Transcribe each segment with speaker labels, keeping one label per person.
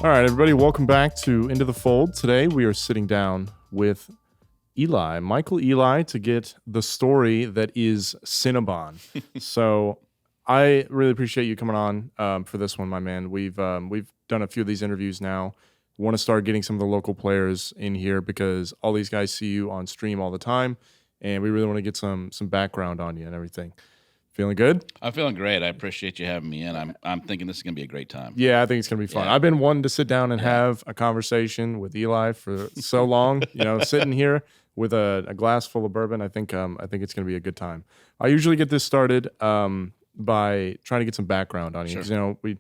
Speaker 1: All right, everybody, welcome back to Into the Fold. Today we are sitting down with Michael Eli, to get the story that is Cinnabon. So I really appreciate you coming on for this one, my man. We've done a few of these interviews now. Want to start getting some of the local players in here because all these guys see you on stream all the time, and we really want to get some background on you and everything. Feeling good?
Speaker 2: I'm feeling great. I appreciate you having me in. I'm thinking this is going to be a great time.
Speaker 1: Yeah, I think it's going to be fun.
Speaker 2: Yeah.
Speaker 1: I've been wanting to sit down and have a conversation with Eli for so long, sitting here with a glass full of bourbon. I think it's going to be a good time. I usually get this started by trying to get some background on you.
Speaker 2: Sure.
Speaker 1: Because,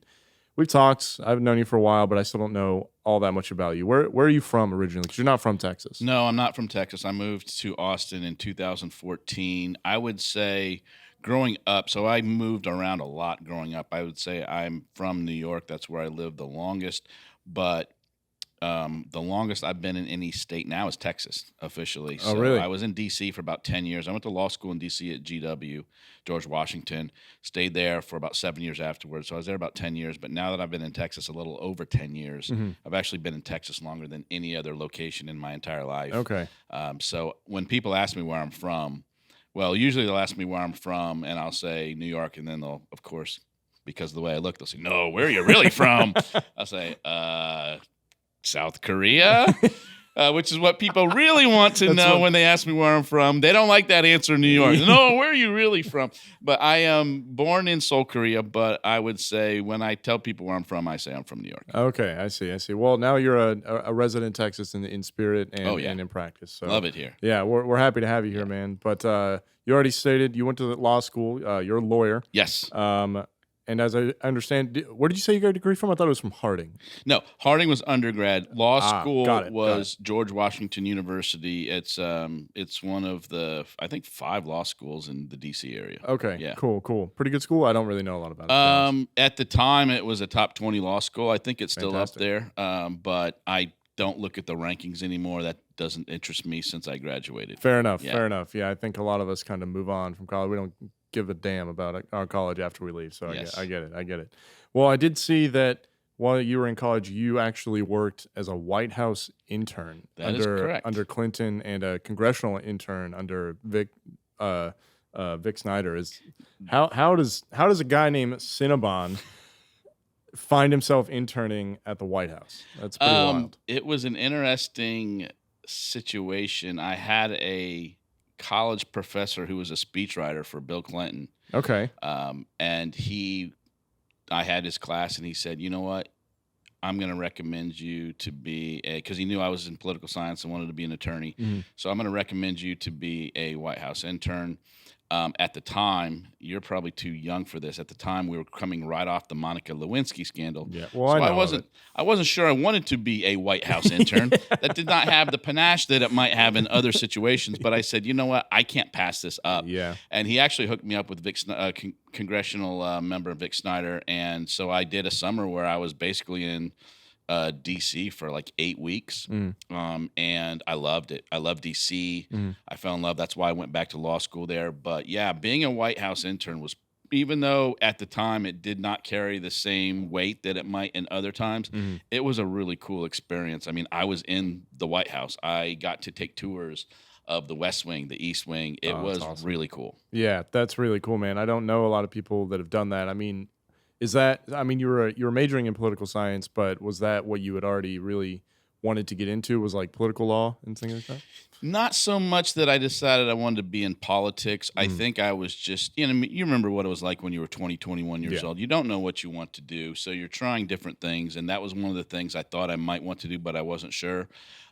Speaker 1: we've talked. I've known you for a while, but I still don't know all that much about you. Where are you from originally? Because you're not from Texas.
Speaker 2: No, I'm not from Texas. I moved to Austin in 2014. I would say growing up, so I moved around a lot growing up. I would say I'm from New York. That's where I lived the longest. But the longest I've been in any state now is Texas, officially.
Speaker 1: Oh, really?
Speaker 2: I was in D.C. for about 10 years. I went to law school in D.C. at GW, George Washington. Stayed there for about 7 years afterwards. So I was there about 10 years. But now that I've been in Texas a little over 10 years, I've actually been in Texas longer than any other location in my entire life.
Speaker 1: Okay.
Speaker 2: So when people ask me where I'm from, well, usually they'll ask me where I'm from, and I'll say New York, and then they'll, of course, because of the way I look, they'll say, "No, where are you really from?" I'll say, South Korea, which is what people really want to know when they ask me where I'm from. They don't like that answer in New York. No, where are you really from? But I am born in Seoul, Korea, but I would say when I tell people where I'm from, I say I'm from New York.
Speaker 1: Okay, I see. Well, now you're a resident in Texas in spirit and in practice. So
Speaker 2: love it here.
Speaker 1: Yeah, we're happy to have you here, man. But you already stated you went to law school. You're a lawyer.
Speaker 2: Yes.
Speaker 1: And as I understand, where did you say you got a degree from? I thought it was from Harding.
Speaker 2: No, Harding was undergrad. Law school
Speaker 1: was
Speaker 2: George Washington University. It's one of the, I think, 5 law schools in the D.C. area.
Speaker 1: Okay,
Speaker 2: yeah.
Speaker 1: Cool. Pretty good school? I don't really know a lot about
Speaker 2: it. At the time, it was a top 20 law school. I think it's still up there, but I don't look at the rankings anymore. That doesn't interest me since I graduated.
Speaker 1: Fair enough. Yeah, I think a lot of us kind of move on from college. We don't give a damn about our college after we leave. So
Speaker 2: yes.
Speaker 1: I get it. Well, I did see that while you were in college, you actually worked as a White House intern under Clinton and a congressional intern under Vic Snyder. How does a guy named Cinnabon find himself interning at the White House? That's pretty wild.
Speaker 2: It was an interesting situation. I had a college professor who was a speechwriter for Bill Clinton.
Speaker 1: Okay.
Speaker 2: And I had his class, and he said, "You know what? I'm going to recommend you to be because he knew I was in political science and wanted to be an attorney. So I'm going to recommend you to be a White House intern." At the time, you're probably too young for this. At the time, we were coming right off the Monica Lewinsky scandal.
Speaker 1: Yeah, well,
Speaker 2: so
Speaker 1: I
Speaker 2: wasn't sure I wanted to be a White House intern. That did not have the panache that it might have in other situations. But I said, you know what? I can't pass this up.
Speaker 1: Yeah.
Speaker 2: And he actually hooked me up with congressional member Vic Snyder, and so I did a summer where I was basically in D.C. for like 8 weeks, and I loved it. I loved D.C. I fell in love. That's why I went back to law school there. But yeah, being a White House intern was, even though at the time it did not carry the same weight that it might in other times, it was a really cool experience. I mean, I was in the White House. I got to take tours of the West Wing, the East Wing. It was awesome. Really cool.
Speaker 1: Yeah, that's really cool, man. I don't know a lot of people that have done that. I mean, you were majoring in political science, but was that what you had already really wanted to get into, was like political law and things like that?
Speaker 2: Not so much that I decided I wanted to be in politics. I think I was just, you remember what it was like when you were 20, 21 years old. You don't know what you want to do, so you're trying different things, and that was one of the things I thought I might want to do, but I wasn't sure.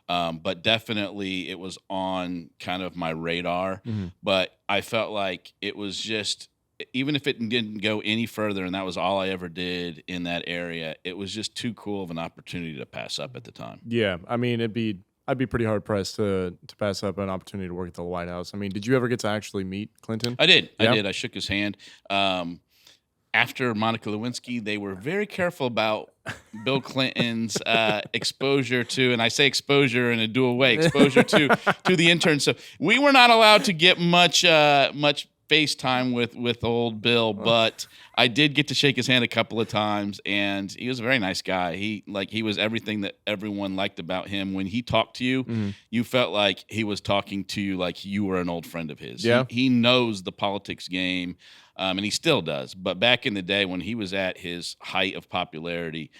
Speaker 2: But definitely it was on kind of my radar, but I felt like it was just, even if it didn't go any further and that was all I ever did in that area, it was just too cool of an opportunity to pass up at the time.
Speaker 1: Yeah, I mean, I'd be pretty hard pressed to pass up an opportunity to work at the White House. I mean, did you ever get to actually meet Clinton?
Speaker 2: I did. Yeah? I did. I shook his hand. After Monica Lewinsky, they were very careful about Bill Clinton's exposure to, and I say exposure in a dual way, exposure to the intern. So we were not allowed to get much FaceTime with old Bill, but I did get to shake his hand a couple of times, and he was a very nice guy. He was everything that everyone liked about him. When he talked to you, you felt like he was talking to you like you were an old friend of his.
Speaker 1: Yeah.
Speaker 2: He knows the politics game, and he still does. But back in the day when he was at his height of popularity,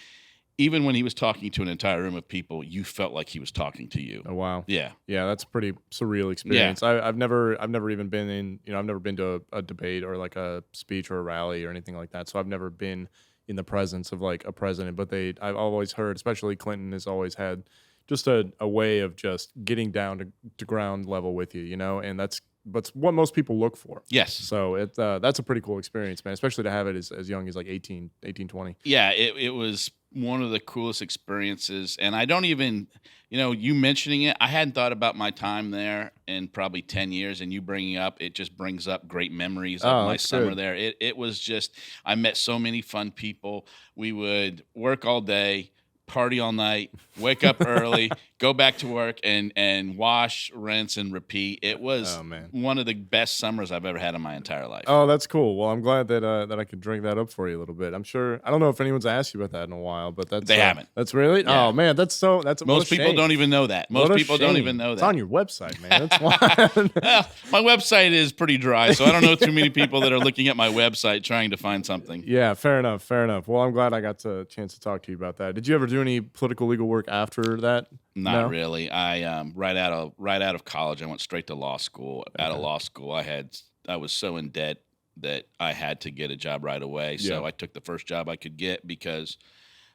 Speaker 2: even when he was talking to an entire room of people, you felt like he was talking to you.
Speaker 1: Oh wow.
Speaker 2: Yeah.
Speaker 1: Yeah, that's a pretty surreal experience. I've never even been in, I've never been to a debate or like a speech or a rally or anything like that. So I've never been in the presence of like a president, but I've always heard, especially Clinton has always had just a way of just getting down to ground level with you, and that's what most people look for.
Speaker 2: Yes.
Speaker 1: So that's a pretty cool experience, man, especially to have it as young as like 18, 20.
Speaker 2: Yeah, it was one of the coolest experiences. And I don't even, you mentioning it, I hadn't thought about my time there in probably 10 years, and you bringing up, it just brings up great memories of my summer
Speaker 1: good.
Speaker 2: there. It was just, I met so many fun people. We would work all day, party all night, wake up early, go back to work, and wash, rinse, and repeat. It was one of the best summers I've ever had in my entire life.
Speaker 1: Oh, that's cool. Well, I'm glad that I could drink that up for you a little bit. I'm sure. I don't know if anyone's asked you about that in a while, but they
Speaker 2: haven't.
Speaker 1: That's really.
Speaker 2: Yeah.
Speaker 1: Oh man, that's
Speaker 2: most people don't even know that. Most people don't even know that.
Speaker 1: It's on your website, man. That's why.
Speaker 2: Well, my website is pretty dry, so I don't know too many people that are looking at my website trying to find something.
Speaker 1: Yeah, fair enough. Well, I'm glad I got a chance to talk to you about that. Did you ever do any political legal work after that?
Speaker 2: Not really. I right out of college, I went straight to law school. Okay. Out of law school, I was so in debt that I had to get a job right away. So I took the first job I could get because,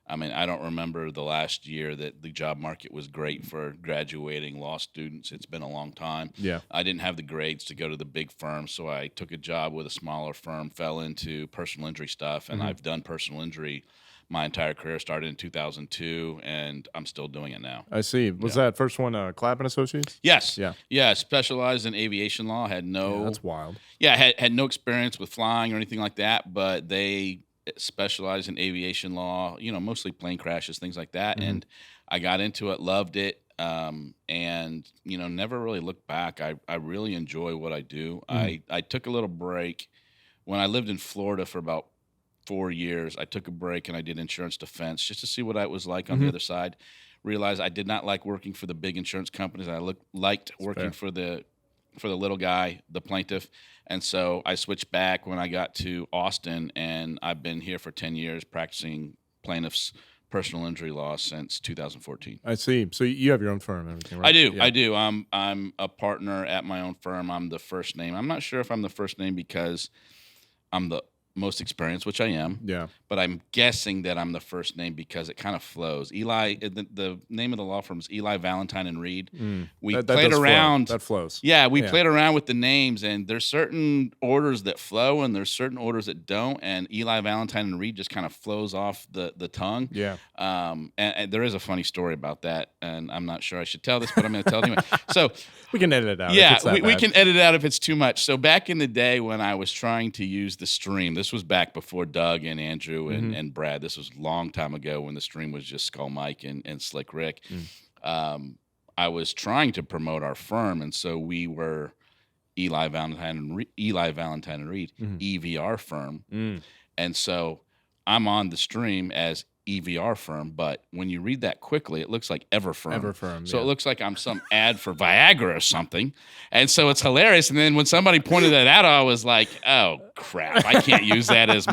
Speaker 2: I don't remember the last year that the job market was great for graduating law students. It's been a long time.
Speaker 1: Yeah.
Speaker 2: I didn't have the grades to go to the big firm, so I took a job with a smaller firm, fell into personal injury stuff, and I've done personal injury my entire career. Started in 2002, and I'm still doing it now.
Speaker 1: I see. Was that first one Clappin Associates?
Speaker 2: Yes. Yeah. Specialized in aviation law. Had no.
Speaker 1: Yeah, that's wild.
Speaker 2: Yeah, had no experience with flying or anything like that, but they specialized in aviation law. Mostly plane crashes, things like that. And I got into it, loved it, and never really looked back. I really enjoy what I do. I took a little break when I lived in Florida for about 4 years. I took a break and I did insurance defense just to see what it was like on the other side. Realized I did not like working for the big insurance companies. I liked working for the little guy, the plaintiff. And so I switched back when I got to Austin, and I've been here for 10 years practicing plaintiffs' personal injury law since 2014.
Speaker 1: I see. So you have your own firm and everything, right?
Speaker 2: I do. I'm a partner at my own firm. I'm the first name. I'm not sure if I'm the first name because I'm the most experienced, which I am.
Speaker 1: Yeah.
Speaker 2: But I'm guessing that I'm the first name because it kind of flows. Eli, the name of the law firm is Eli, Valentine, and Reed. We played around.
Speaker 1: That flows.
Speaker 2: Yeah, we played around with the names, and there's certain orders that flow, and there's certain orders that don't. And Eli, Valentine, and Reed just kind of flows off the tongue.
Speaker 1: Yeah.
Speaker 2: And there is a funny story about that, and I'm not sure I should tell this, but I'm going to tell it anyway. So
Speaker 1: we can edit it out.
Speaker 2: Yeah, we can edit it out if it's too much. So back in the day when I was trying to use the stream, this was back before Doug and Andrew and Brad. This was a long time ago when the stream was just Skull Mike and Slick Rick. I was trying to promote our firm, and so we were Eli Valentine and Reed, EVR firm. And so I'm on the stream as EVR firm, but when you read that quickly, it looks like Everfirm. So it looks like I'm some ad for Viagra or something. And so it's hilarious. And then when somebody pointed that out, I was like, oh crap, I can't use that as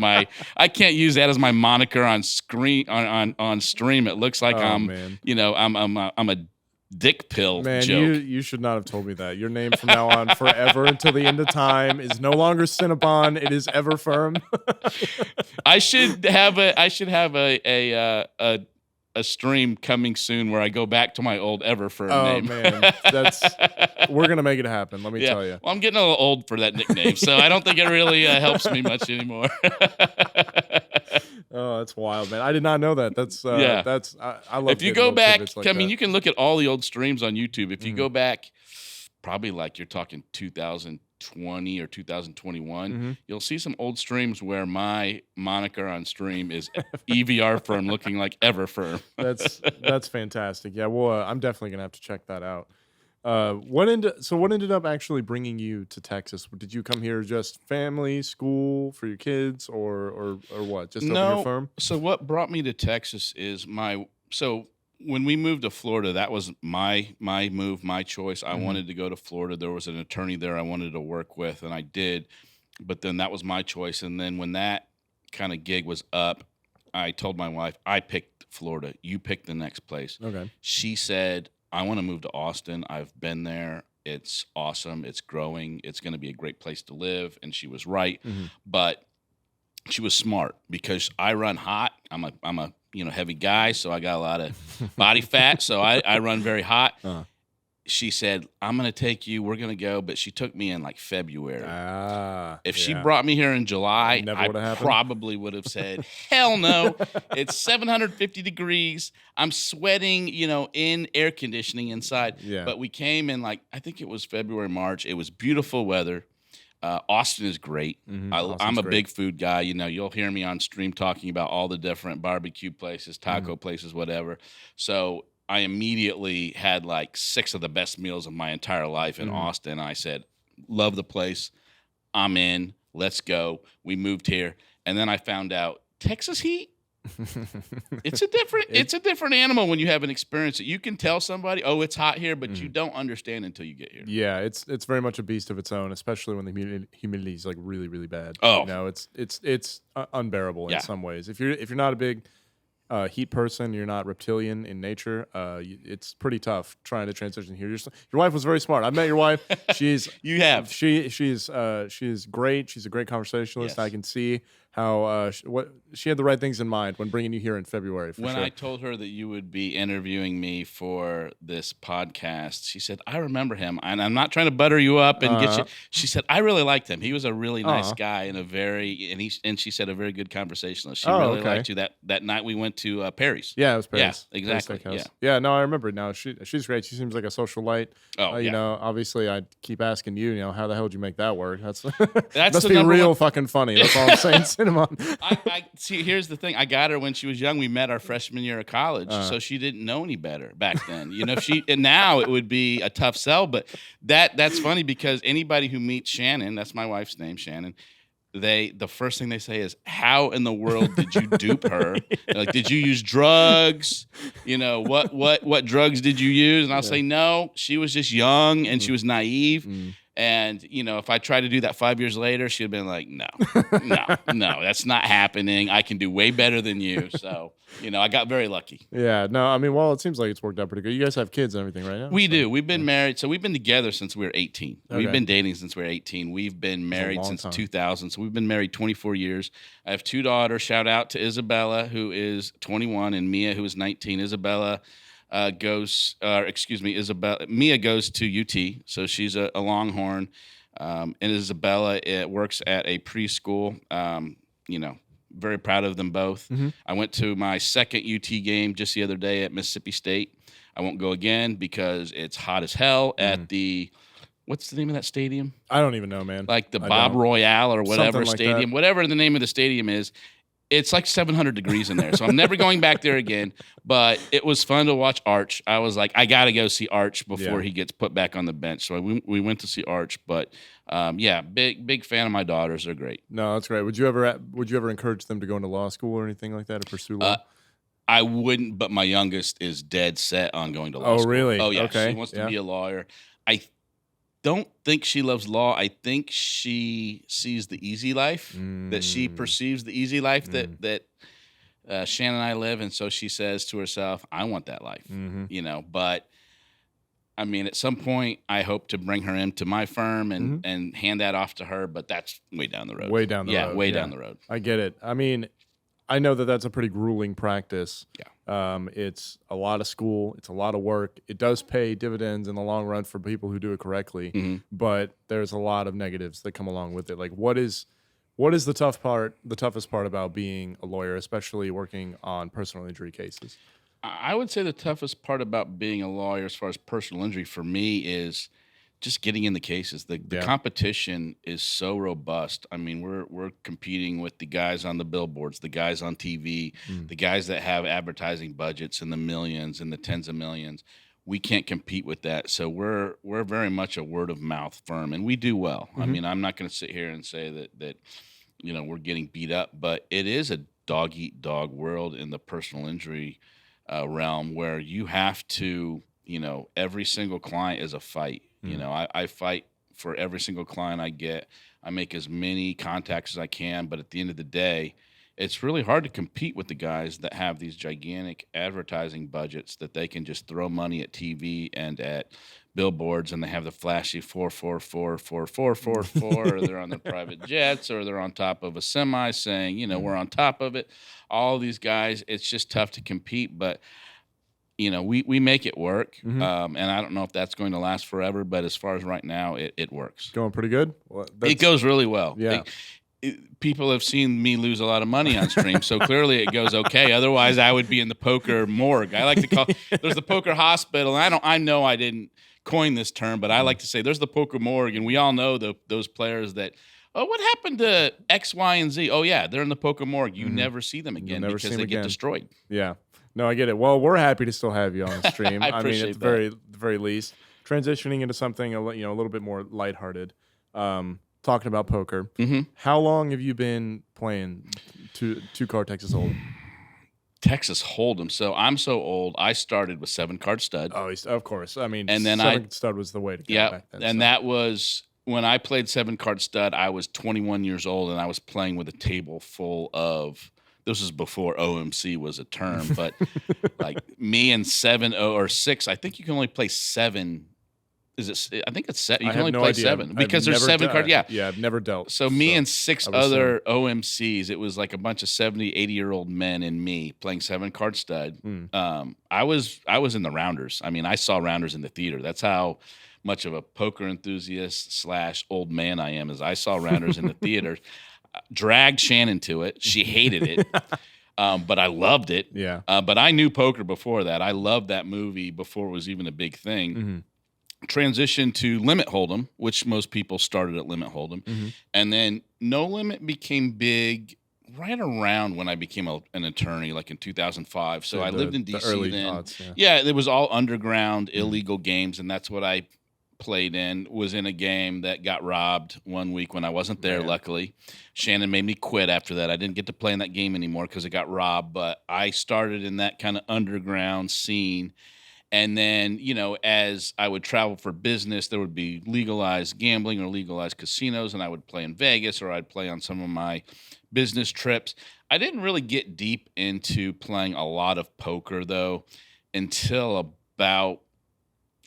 Speaker 2: my moniker on screen on stream. It looks like I'm a dick pill joke.
Speaker 1: You should not have told me that. Your name from now on forever until the end of time is no longer Cinnabon. It is Everfirm.
Speaker 2: I should have a stream coming soon where I go back to my old Everfirm name.
Speaker 1: Man, we're gonna make it happen. Let me tell you.
Speaker 2: Well, I'm getting a little old for that nickname, so I don't think it really helps me much anymore.
Speaker 1: Oh, that's wild, man! I did not know that. I love.
Speaker 2: If you go back, you can look at all the old streams on YouTube. If you go back, probably like you're talking 2020 or 2021, you'll see some old streams where my moniker on stream is EVR firm, looking like Everfirm.
Speaker 1: That's fantastic. Yeah, well, I'm definitely gonna have to check that out. What ended up actually bringing you to Texas? Did you come here just family, school for your kids, or what? Just open your
Speaker 2: No.
Speaker 1: firm?
Speaker 2: So what brought me to Texas is so when we moved to Florida, that was my move, my choice. I wanted to go to Florida. There was an attorney there I wanted to work with, and I did. But then that was my choice. And then when that kind of gig was up, I told my wife, I picked Florida. You pick the next place.
Speaker 1: Okay.
Speaker 2: She said, I want to move to Austin. I've been there. It's awesome. It's growing. It's going to be a great place to live. And she was right. But she was smart because I run hot. I'm a heavy guy, so I got a lot of body fat. So I run very hot. She said, I'm going to take you. We're going to go. But she took me in like February. If she brought me here in July, I probably would have said, hell no. It's 750 degrees. I'm sweating, in air conditioning inside.
Speaker 1: Yeah.
Speaker 2: But we came in I think it was February, March. It was beautiful weather. Austin is great. I'm a big food guy. You'll hear me on stream talking about all the different barbecue places, taco places, whatever. So I immediately had 6 of the best meals of my entire life in Austin. I said, love the place. I'm in. Let's go. We moved here. And then I found out Texas heat. It's a different animal when you haven't experienced it. You can tell somebody, oh, it's hot here, but you don't understand until you get here.
Speaker 1: Yeah, it's very much a beast of its own, especially when the humidity is really, really bad.
Speaker 2: Oh,
Speaker 1: it's unbearable in some ways. If you're not a big heat person, you're not reptilian in nature, it's pretty tough trying to transition here. Your wife was very smart. I met your wife. She's great. She's a great conversationalist.
Speaker 2: Yes.
Speaker 1: I can see how she had the right things in mind when bringing you here in February.
Speaker 2: When I told her that you would be interviewing me for this podcast, she said, I remember him. And I'm not trying to butter you up and get you. She said, I really liked him. He was a really nice guy and she said a very good conversationalist. She really liked you that night we went to Perry's.
Speaker 1: Yeah, it was Perry's.
Speaker 2: Yeah, exactly.
Speaker 1: Yeah, no, I remember now. She's great. She seems like a social light. Obviously I keep asking you, how the hell did you make that work? That's must be real fucking funny. That's all I'm saying. Cinnabon.
Speaker 2: I see. Here's the thing. I got her when she was young. We met our freshman year of college, so she didn't know any better back then. And now it would be a tough sell. But that's funny because anybody who meets Shannon, that's my wife's name, Shannon. The first thing they say is, "How in the world did you dupe her? Did you use drugs? What drugs did you use?" And I'll say, "No, she was just young and she was naive." And, if I tried to do that 5 years later, she'd have been like, no, that's not happening. I can do way better than you. So, I got very lucky.
Speaker 1: Yeah. No, I mean, well, it seems like it's worked out pretty good. You guys have kids and everything right now?
Speaker 2: We do. We've been married. So we've been together since we were 18. Okay. We've been dating since we were 18. We've been married since 2000. So we've been married 24 years. I have 2 daughters. Shout out to Isabella, who is 21, and Mia, who is 19. Mia goes to UT, so she's a Longhorn, and Isabella works at a preschool. Very proud of them both. I went to my second UT game just the other day at Mississippi State. I won't go again because it's hot as hell at what's the name of that stadium?
Speaker 1: I don't even know, man.
Speaker 2: Like the Bob Royale or whatever stadium,
Speaker 1: that.
Speaker 2: Whatever the name of the stadium is. It's like 700 degrees in there, so I'm never going back there again. But it was fun to watch Arch. I was like, I got to go see Arch before he gets put back on the bench. So we went to see Arch. But big fan of my daughters. They're great.
Speaker 1: No, that's great. Would you ever encourage them to go into law school or anything like that, or pursue law?
Speaker 2: I wouldn't, but my youngest is dead set on going to law school.
Speaker 1: Oh, really?
Speaker 2: Oh, yeah.
Speaker 1: Okay.
Speaker 2: She wants to be a lawyer. I don't think she loves law. I think she sees the easy life, that she perceives the easy life that Shannon and I live. And so she says to herself, I want that life, but I mean, at some point I hope to bring her into my firm and hand that off to her, but that's way down the road.
Speaker 1: Way down the road.
Speaker 2: Yeah, way down the road.
Speaker 1: I get it. I mean, I know that that's a pretty grueling practice.
Speaker 2: Yeah.
Speaker 1: It's a lot of school. It's a lot of work. It does pay dividends in the long run for people who do it correctly, but there's a lot of negatives that come along with it. Like, what is the toughest part about being a lawyer, especially working on personal injury cases?
Speaker 2: I would say the toughest part about being a lawyer as far as personal injury for me is just getting in the cases. The competition is so robust. I mean, we're competing with the guys on the billboards, the guys on TV, the guys that have advertising budgets in the millions and the tens of millions. we can't compete with that. So we're very much a word of mouth firm, and we do well. I mean, I'm not going to sit here and say that we're getting beat up, but it is a dog eat dog world in the personal injury realm where you have to, every single client is a fight. I fight for every single client I get. I make as many contacts as I can, but at the end of the day, it's really hard to compete with the guys that have these gigantic advertising budgets that they can just throw money at TV and at billboards, and they have the flashy 4444444, or they're on their private jets, or they're on top of a semi saying, we're on top of it. All these guys, it's just tough to compete, but we make it work. And I don't know if that's going to last forever, but as far as right now, it works.
Speaker 1: Going pretty good? Well,
Speaker 2: it goes really well.
Speaker 1: Yeah.
Speaker 2: People have seen me lose a lot of money on stream, so clearly it goes okay. Otherwise, I would be in the poker morgue. I like to call there's the poker hospital. And I know I didn't coin this term, but I like to say there's the poker morgue, and we all know those players that, oh, what happened to X, Y, and Z? Oh yeah, they're in the poker morgue. You never see them again because they get destroyed.
Speaker 1: Yeah, no, I get it. Well, we're happy to still have you on the stream.
Speaker 2: I appreciate
Speaker 1: at the very least, transitioning into something a little bit more lighthearted. Talking about poker, how long have you been playing two-card Texas Hold'em?
Speaker 2: Texas Hold'em. So I'm so old. I started with 7-card stud.
Speaker 1: Oh, of course. I mean,
Speaker 2: and then
Speaker 1: 7-stud was the way to go back then.
Speaker 2: And that was when I played 7-card stud. I was 21 years old, and I was playing with a table full of. This was before OMC was a term, but like me and 7 or 6. I think you can only play 7. Is it? I think it's 7. You can only play 7 because there's 7 cards. Yeah,
Speaker 1: I've never dealt.
Speaker 2: So me and 6 other OMCs. It was like a bunch of 70, 80-year-old men and me playing 7-card stud. I was in the rounders. I mean, I saw rounders in the theater. That's how much of a poker enthusiast / old man I am. Is I saw rounders in the theater. Dragged Shannon to it. She hated it. But I loved it.
Speaker 1: Yeah.
Speaker 2: But I knew poker before that. I loved that movie before it was even a big thing. Transitioned to Limit Hold'em, which most people started at Limit Hold'em. And then No Limit became big right around when I became an attorney, like in 2005. So I lived in D.C. then. Yeah, it was all underground, illegal games, and that's what I played in. Was in a game that got robbed one week when I wasn't there, luckily. Shannon made me quit after that. I didn't get to play in that game anymore because it got robbed, but I started in that kind of underground scene. And then, as I would travel for business, there would be legalized gambling or legalized casinos, and I would play in Vegas or I'd play on some of my business trips. I didn't really get deep into playing a lot of poker, though, until about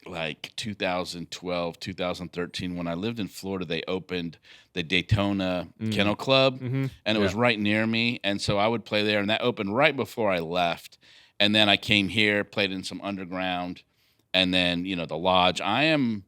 Speaker 2: like 2012, 2013. When I lived in Florida, they opened the Daytona Kennel Club, and it was right near me. And so I would play there, and that opened right before I left. And then I came here, played in some underground, and then, the Lodge. I am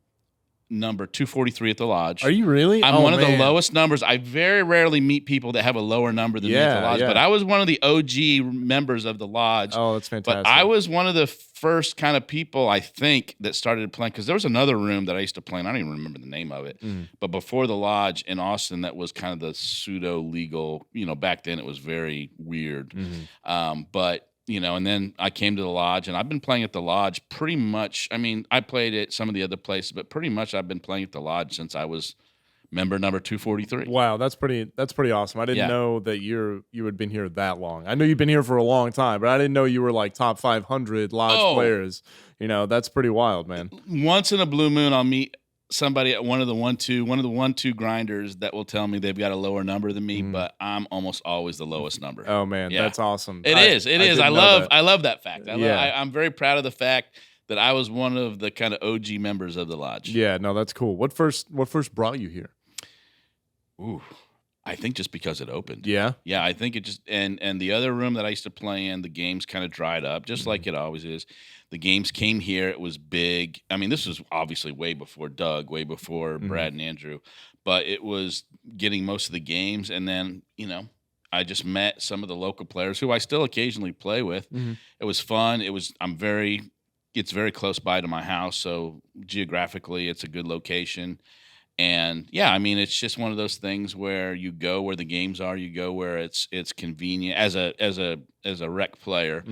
Speaker 2: number 243 at the Lodge.
Speaker 1: Are you really?
Speaker 2: I'm one of the lowest numbers. I very rarely meet people that have a lower number than me at the Lodge, but I was one of the OG members of the Lodge.
Speaker 1: Oh, that's fantastic.
Speaker 2: But I was one of the first kind of people, I think, that started playing, because there was another room that I used to play in. I don't even remember the name of it. But before the Lodge in Austin, that was kind of the pseudo-legal, back then it was very weird. But and then I came to the Lodge, and I've been playing at the Lodge pretty much. I mean, I played at some of the other places, but pretty much I've been playing at the Lodge since I was member number 243.
Speaker 1: Wow, that's pretty awesome. I didn't know that you had been here that long. I know you've been here for a long time, but I didn't know you were like top 500 Lodge players. That's pretty wild, man.
Speaker 2: Once in a blue moon, I'll meet somebody at one of the 1-2 grinders that will tell me they've got a lower number than me, but I'm almost always the lowest number.
Speaker 1: Oh man, that's awesome.
Speaker 2: It is. I love that fact. I'm very proud of the fact that I was one of the kind of OG members of the Lodge.
Speaker 1: Yeah, no, that's cool. What first brought you here?
Speaker 2: Ooh, I think just because it opened.
Speaker 1: Yeah?
Speaker 2: Yeah, I think it just, and the other room that I used to play in, the games kind of dried up, just like it always is. The games came here. It was big. I mean, this was obviously way before Doug, way before Brad and Andrew, but it was getting most of the games. And then, I just met some of the local players who I still occasionally play with. It was fun. It's very close by to my house, so geographically it's a good location. And yeah, I mean, it's just one of those things where you go where the games are, you go where it's convenient. As a rec player,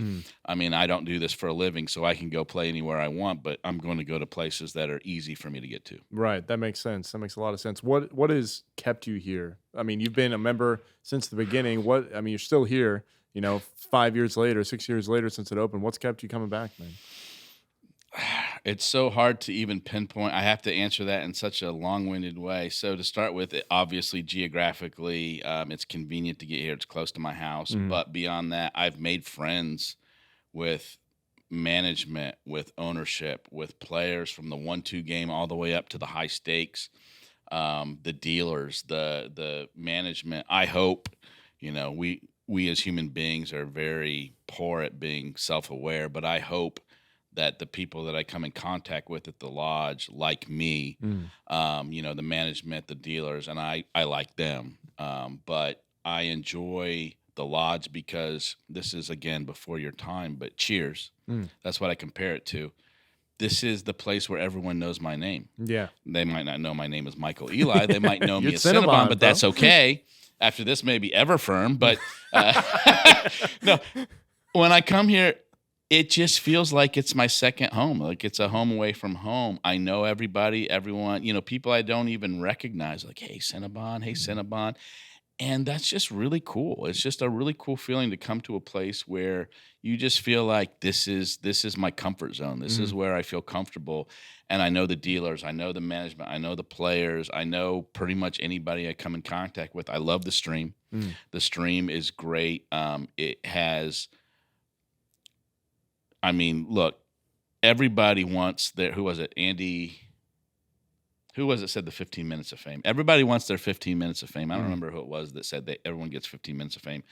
Speaker 2: I mean, I don't do this for a living, so I can go play anywhere I want, but I'm going to go to places that are easy for me to get to.
Speaker 1: Right. That makes sense. That makes a lot of sense. What has kept you here? I mean, you've been a member since the beginning. You're still here, 5 years later, 6 years later since it opened. What's kept you coming back, man?
Speaker 2: It's so hard to even pinpoint. I have to answer that in such a long-winded way. So to start with, obviously geographically, it's convenient to get here. It's close to my house. But beyond that, I've made friends with management, with ownership, with players from the 1-2 game all the way up to the high stakes, the dealers, the management. I hope, we as human beings are very poor at being self-aware, but I hope that the people that I come in contact with at the lodge like me, the management, the dealers, and I like them. But I enjoy the lodge because this is, again, before your time, but cheers. That's what I compare it to. This is the place where everyone knows my name. Yeah. They might not know my name is Michael Eli. They might know me as Cinnabon, but that's okay. After this, maybe Everfirm. But no, when I come here, it just feels like it's my second home. Like it's a home away from home. I know everybody, everyone, people I don't even recognize. Like, hey, Cinnabon. And that's just really cool. It's just a really cool feeling to come to a place where you just feel like this is my comfort zone. This is where I feel comfortable. And I know the dealers. I know the management. I know the players. I know pretty much anybody I come in contact with. I love the stream. The stream is great. It has... I mean, look, everybody wants who was it, Andy? Who was it said the 15 minutes of fame? Everybody wants their 15 minutes of fame. I don't remember who it was that said that everyone gets 15 minutes of fame.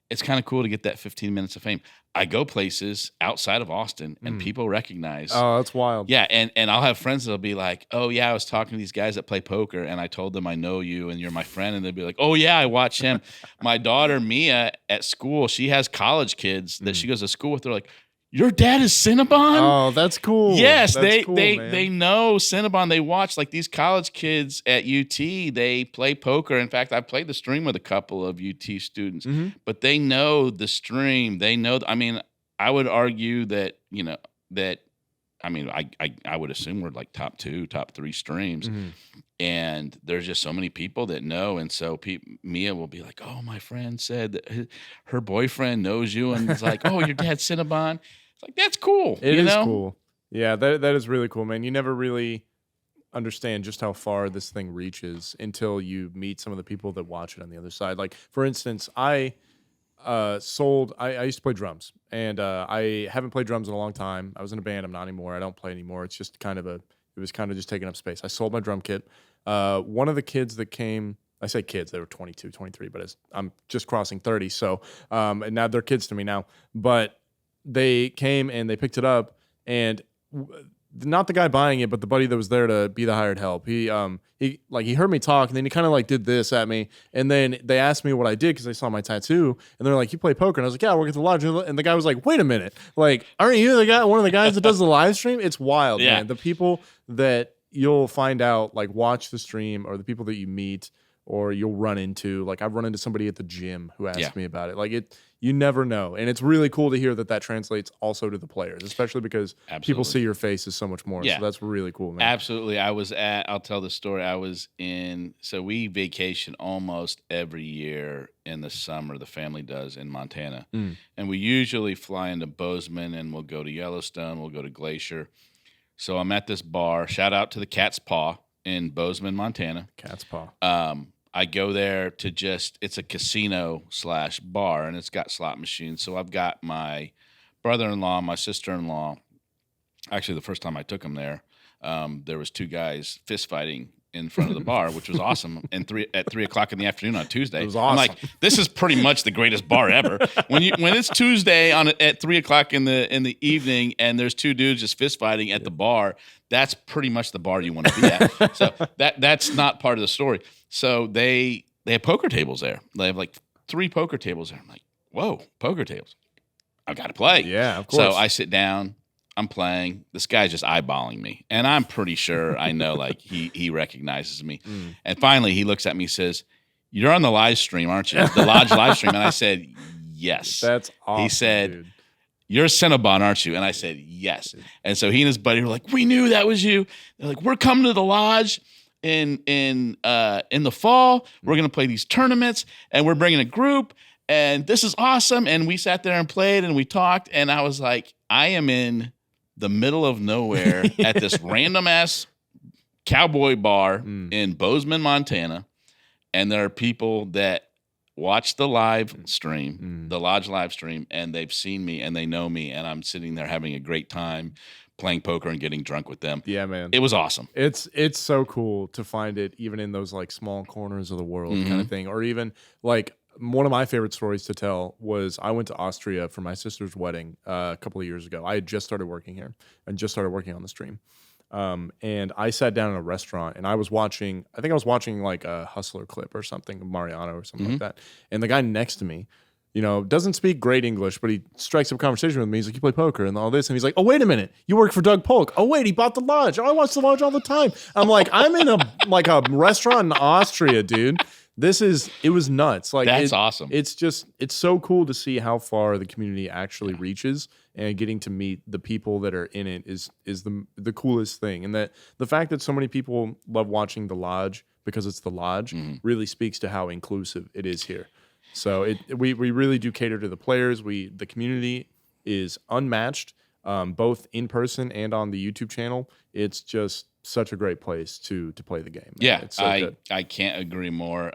Speaker 2: It's kind of cool to get that 15 minutes of fame. I go places outside of Austin and people recognize.
Speaker 1: Oh, that's wild.
Speaker 2: Yeah, and I'll have friends that'll be like, oh, yeah, I was talking to these guys that play poker, and I told them I know you, and you're my friend, and they'll be like, oh, yeah, I watch him. My daughter, Mia, at school, she has college kids that she goes to school with. They're like, your dad is Cinnabon?
Speaker 1: Oh, that's cool.
Speaker 2: Yes,
Speaker 1: that's cool,
Speaker 2: they know Cinnabon. They watch, like these college kids at UT, they play poker. In fact, I played the stream with a couple of UT students, but they know the stream. They know, I would argue that, I would assume we're like top 2, top 3 streams. And there's just so many people that know. And so Mia will be like, oh, my friend said that her boyfriend knows you. And it's like, oh, your dad's Cinnabon. It's like, that's cool.
Speaker 1: It is cool. Yeah, that is really cool, man. You never really understand just how far this thing reaches until you meet some of the people that watch it on the other side. Like, for instance, I used to play drums, and I haven't played drums in a long time. I was in a band. I'm not anymore. I don't play anymore. It's just it was kind of just taking up space. I sold my drum kit. One of the kids that came, I say kids, they were 22, 23, but I'm just crossing 30. So, and now they're kids to me now, but they came and they picked it up, and not the guy buying it, but the buddy that was there to be the hired help. He heard me talk, and then he kind of like did this at me, and then they asked me what I did because they saw my tattoo, and they're like, "You play poker?" And I was like, "Yeah, I work at the lodge." And the guy was like, "Wait a minute, like, aren't you one of the guys that does the live stream?" It's wild, man. The people that you'll find out, like, watch the stream, or the people that you meet, or you'll run into. Like, I've run into somebody at the gym who asked me about it. Like, you never know. And it's really cool to hear that translates also to the players, especially because people see your faces so much more. Yeah. So that's really cool, man.
Speaker 2: Absolutely. I'll tell the story. So we vacation almost every year in the summer, the family does, in Montana. And we usually fly into Bozeman, and we'll go to Yellowstone, we'll go to Glacier. So I'm at this bar, shout out to the Cat's Paw in Bozeman, Montana.
Speaker 1: Cat's Paw.
Speaker 2: I go there to it's a casino/bar, and it's got slot machines. So I've got my brother-in-law, my sister-in-law. Actually, the first time I took them there was 2 guys fist fighting in front of the bar, which was awesome. And at 3 o'clock in the afternoon on Tuesday,
Speaker 1: it was awesome.
Speaker 2: I'm like, this is pretty much the greatest bar ever. When it's Tuesday at 3 o'clock in the evening, and there's 2 dudes just fist fighting at the bar, that's pretty much the bar you want to be at. So that's not part of the story. So they have poker tables there. They have like 3 poker tables there. I'm like, whoa, poker tables. I've got to play.
Speaker 1: Yeah, of course.
Speaker 2: So I sit down. I'm playing. This guy's just eyeballing me, and I'm pretty sure I know like he recognizes me. And finally, he looks at me and says, "You're on the live stream, aren't you? The Lodge live stream." And I said, "Yes."
Speaker 1: That's awesome.
Speaker 2: He said,
Speaker 1: dude.
Speaker 2: "You're Cinnabon, aren't you?" And I said, "Yes." And so he and his buddy were like, "We knew that was you." They're like, "We're coming to the Lodge in the fall. We're gonna play these tournaments, and we're bringing a group, and this is awesome." And we sat there and played, and we talked, and I was like, I am in the middle of nowhere at this random ass cowboy bar in Bozeman, Montana, and there are people that watch the live stream, the Lodge live stream, and they've seen me and they know me, and I'm sitting there having a great time playing poker and getting drunk with them.
Speaker 1: Yeah, man.
Speaker 2: It was awesome.
Speaker 1: It's so cool to find it even in those like small corners of the world kind of thing. Or even like one of my favorite stories to tell was I went to Austria for my sister's wedding a couple of years ago. I had just started working here and just started working on the stream. And I sat down in a restaurant and I was watching like a Hustler clip or something, Mariano or something like that. And the guy next to me, you know, doesn't speak great English, but he strikes up a conversation with me. He's like, "You play poker and all this." And he's like, "Oh, wait a minute. You work for Doug Polk. Oh, wait, he bought the Lodge. Oh, I watch the Lodge all the time." I'm like, I'm in a restaurant in Austria, dude. It was nuts. Like
Speaker 2: That's awesome.
Speaker 1: It's so cool to see how far the community actually reaches, and getting to meet the people that are in it is the coolest thing. And that the fact that so many people love watching the Lodge because it's the Lodge really speaks to how inclusive it is here. So we really do cater to the players. The community is unmatched, both in person and on the YouTube channel. It's just such a great place to play the game.
Speaker 2: Yeah,
Speaker 1: it's so good.
Speaker 2: I can't agree more.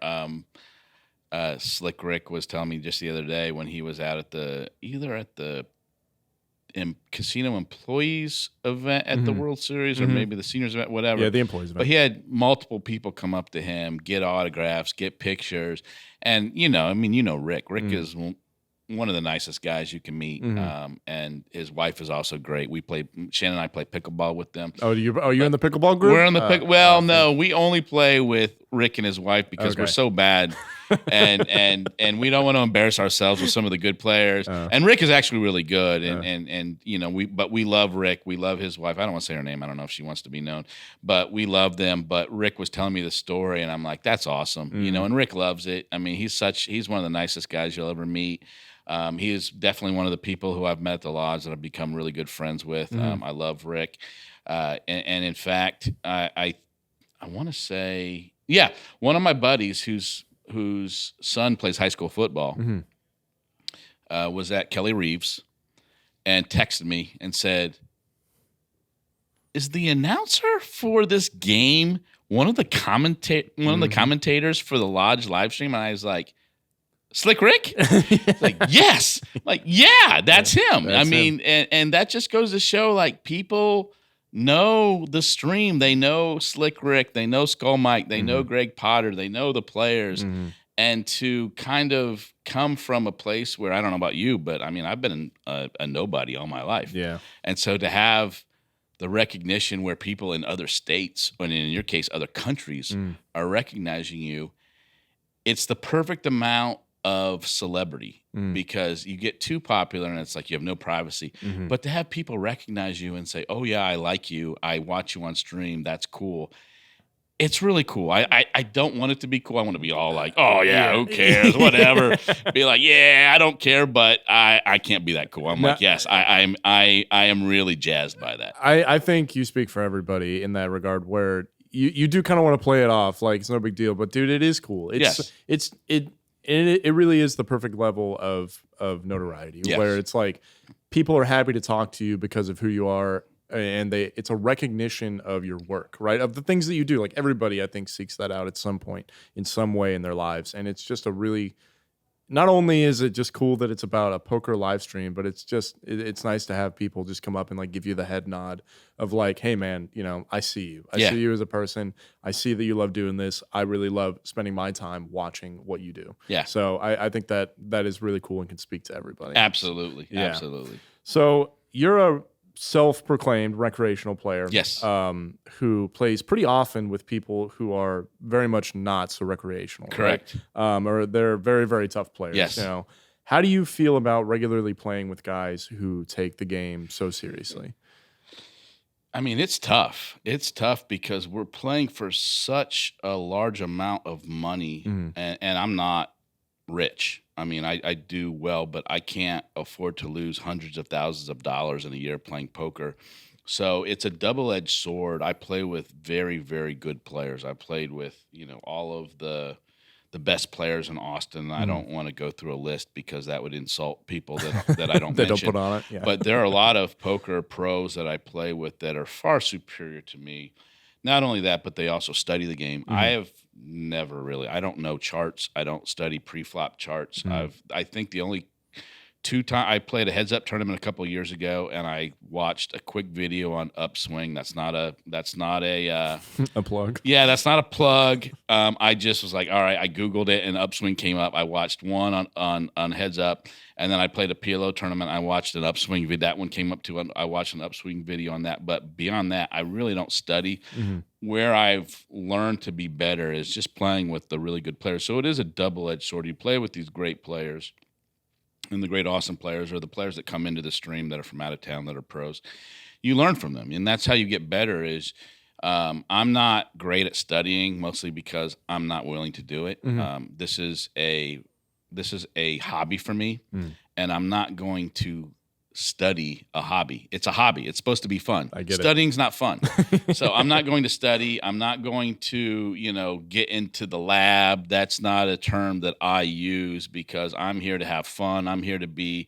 Speaker 2: Slick Rick was telling me just the other day when he was out at the casino employees event at the World Series or maybe the seniors event, whatever.
Speaker 1: Yeah, the employees event.
Speaker 2: But he had multiple people come up to him, get autographs, get pictures. And, Rick. Rick is one of the nicest guys you can meet. And his wife is also great. Shannon and I play pickleball with them.
Speaker 1: Oh, you're in the pickleball group?
Speaker 2: We're in the no, we only play with Rick and his wife because we're so bad. and we don't want to embarrass ourselves with some of the good players. And Rick is actually really good. But we love Rick. We love his wife. I don't want to say her name. I don't know if she wants to be known, but we love them. But Rick was telling me the story and I'm like, that's awesome. And Rick loves it. I mean, he's one of the nicest guys you'll ever meet. He is definitely one of the people who I've met at the Lodge that I've become really good friends with. I love Rick. And in fact, I want to say, one of my buddies whose son plays high school football was at Kelly Reeves and texted me and said, "Is the announcer for this game one of the commentators for the Lodge live stream?" And I was like, "Slick Rick?" Like, yes. Like, yeah, that's him. That's him. And that just goes to show, like, people know the stream. They know Slick Rick. They know Skull Mike. They know Greg Potter. They know the players. And to kind of come from a place where, I don't know about you, but, I mean, I've been a nobody all my life.
Speaker 1: Yeah.
Speaker 2: And so to have the recognition where people in other states, and in your case, other countries, are recognizing you, it's the perfect amount of celebrity because you get too popular and it's like you have no privacy. But to have people recognize you and say, "Oh yeah, I like you. I watch you on stream. That's cool." It's really cool. I don't want it to be cool. I want to be all like, "Oh yeah, who cares? Whatever." Be like, "Yeah, I don't care," but I can't be that cool. I'm like, yes, I am really jazzed by that.
Speaker 1: I think you speak for everybody in that regard where you do kind of want to play it off like it's no big deal, but dude, it is cool. It really is the perfect level of notoriety where it's like people are happy to talk to you because of who you are, and it's a recognition of your work, right? Of the things that you do. Like everybody, I think, seeks that out at some point in some way in their lives, and it's just not only is it just cool that it's about a poker live stream, but it's nice to have people just come up and like give you the head nod of like, "Hey man, I see you. I see you as a person. I see that you love doing this. I really love spending my time watching what you do."
Speaker 2: Yeah.
Speaker 1: So I think that is really cool and can speak to everybody.
Speaker 2: Absolutely. Yeah. Absolutely.
Speaker 1: So you're a self-proclaimed recreational player.
Speaker 2: Yes.
Speaker 1: Who plays pretty often with people who are very much not so recreational.
Speaker 2: Correct.
Speaker 1: Right? Or they're very, very tough players.
Speaker 2: Yes.
Speaker 1: How do you feel about regularly playing with guys who take the game so seriously?
Speaker 2: I mean, it's tough. It's tough because we're playing for such a large amount of money,
Speaker 1: Mhm.
Speaker 2: and I'm not rich. I mean, I do well, but I can't afford to lose hundreds of thousands of dollars in a year playing poker. So it's a double-edged sword. I play with very, very good players. I played with, all of the best players in Austin. I
Speaker 1: Mhm.
Speaker 2: don't want to go through a list because that would insult people that I don't
Speaker 1: They don't put
Speaker 2: mention.
Speaker 1: on it. Yeah.
Speaker 2: But there are a lot of poker pros that I play with that are far superior to me. Not only that, but they also study the game. I
Speaker 1: Mhm.
Speaker 2: have never really. I don't know charts. I don't study pre-flop charts.
Speaker 1: Mhm.
Speaker 2: I think the only two time I played a heads up tournament a couple of years ago, and I watched a quick video on upswing. That's not a
Speaker 1: A plug.
Speaker 2: yeah, that's not a plug. I just was like, all right, I Googled it and upswing came up. I watched one on heads up, and then I played a PLO tournament. I watched an upswing video. That one came up too. I watched an upswing video on that. But beyond that, I really don't study.
Speaker 1: Mhm.
Speaker 2: Where I've learned to be better is just playing with the really good players. So it is a double-edged sword. You play with these great players, and the great awesome players are the players that come into the stream that are from out of town that are pros. You learn from them, and that's how you get better. Is I'm not great at studying, mostly because I'm not willing to do it.
Speaker 1: Mhm.
Speaker 2: This is a hobby for me,
Speaker 1: Mm.
Speaker 2: and I'm not going to study a hobby. It's a hobby. It's supposed to be fun.
Speaker 1: I get it.
Speaker 2: Studying's not fun. So I'm not going to study. I'm not going to, get into the lab. That's not a term that I use because I'm here to have fun. I'm here to be,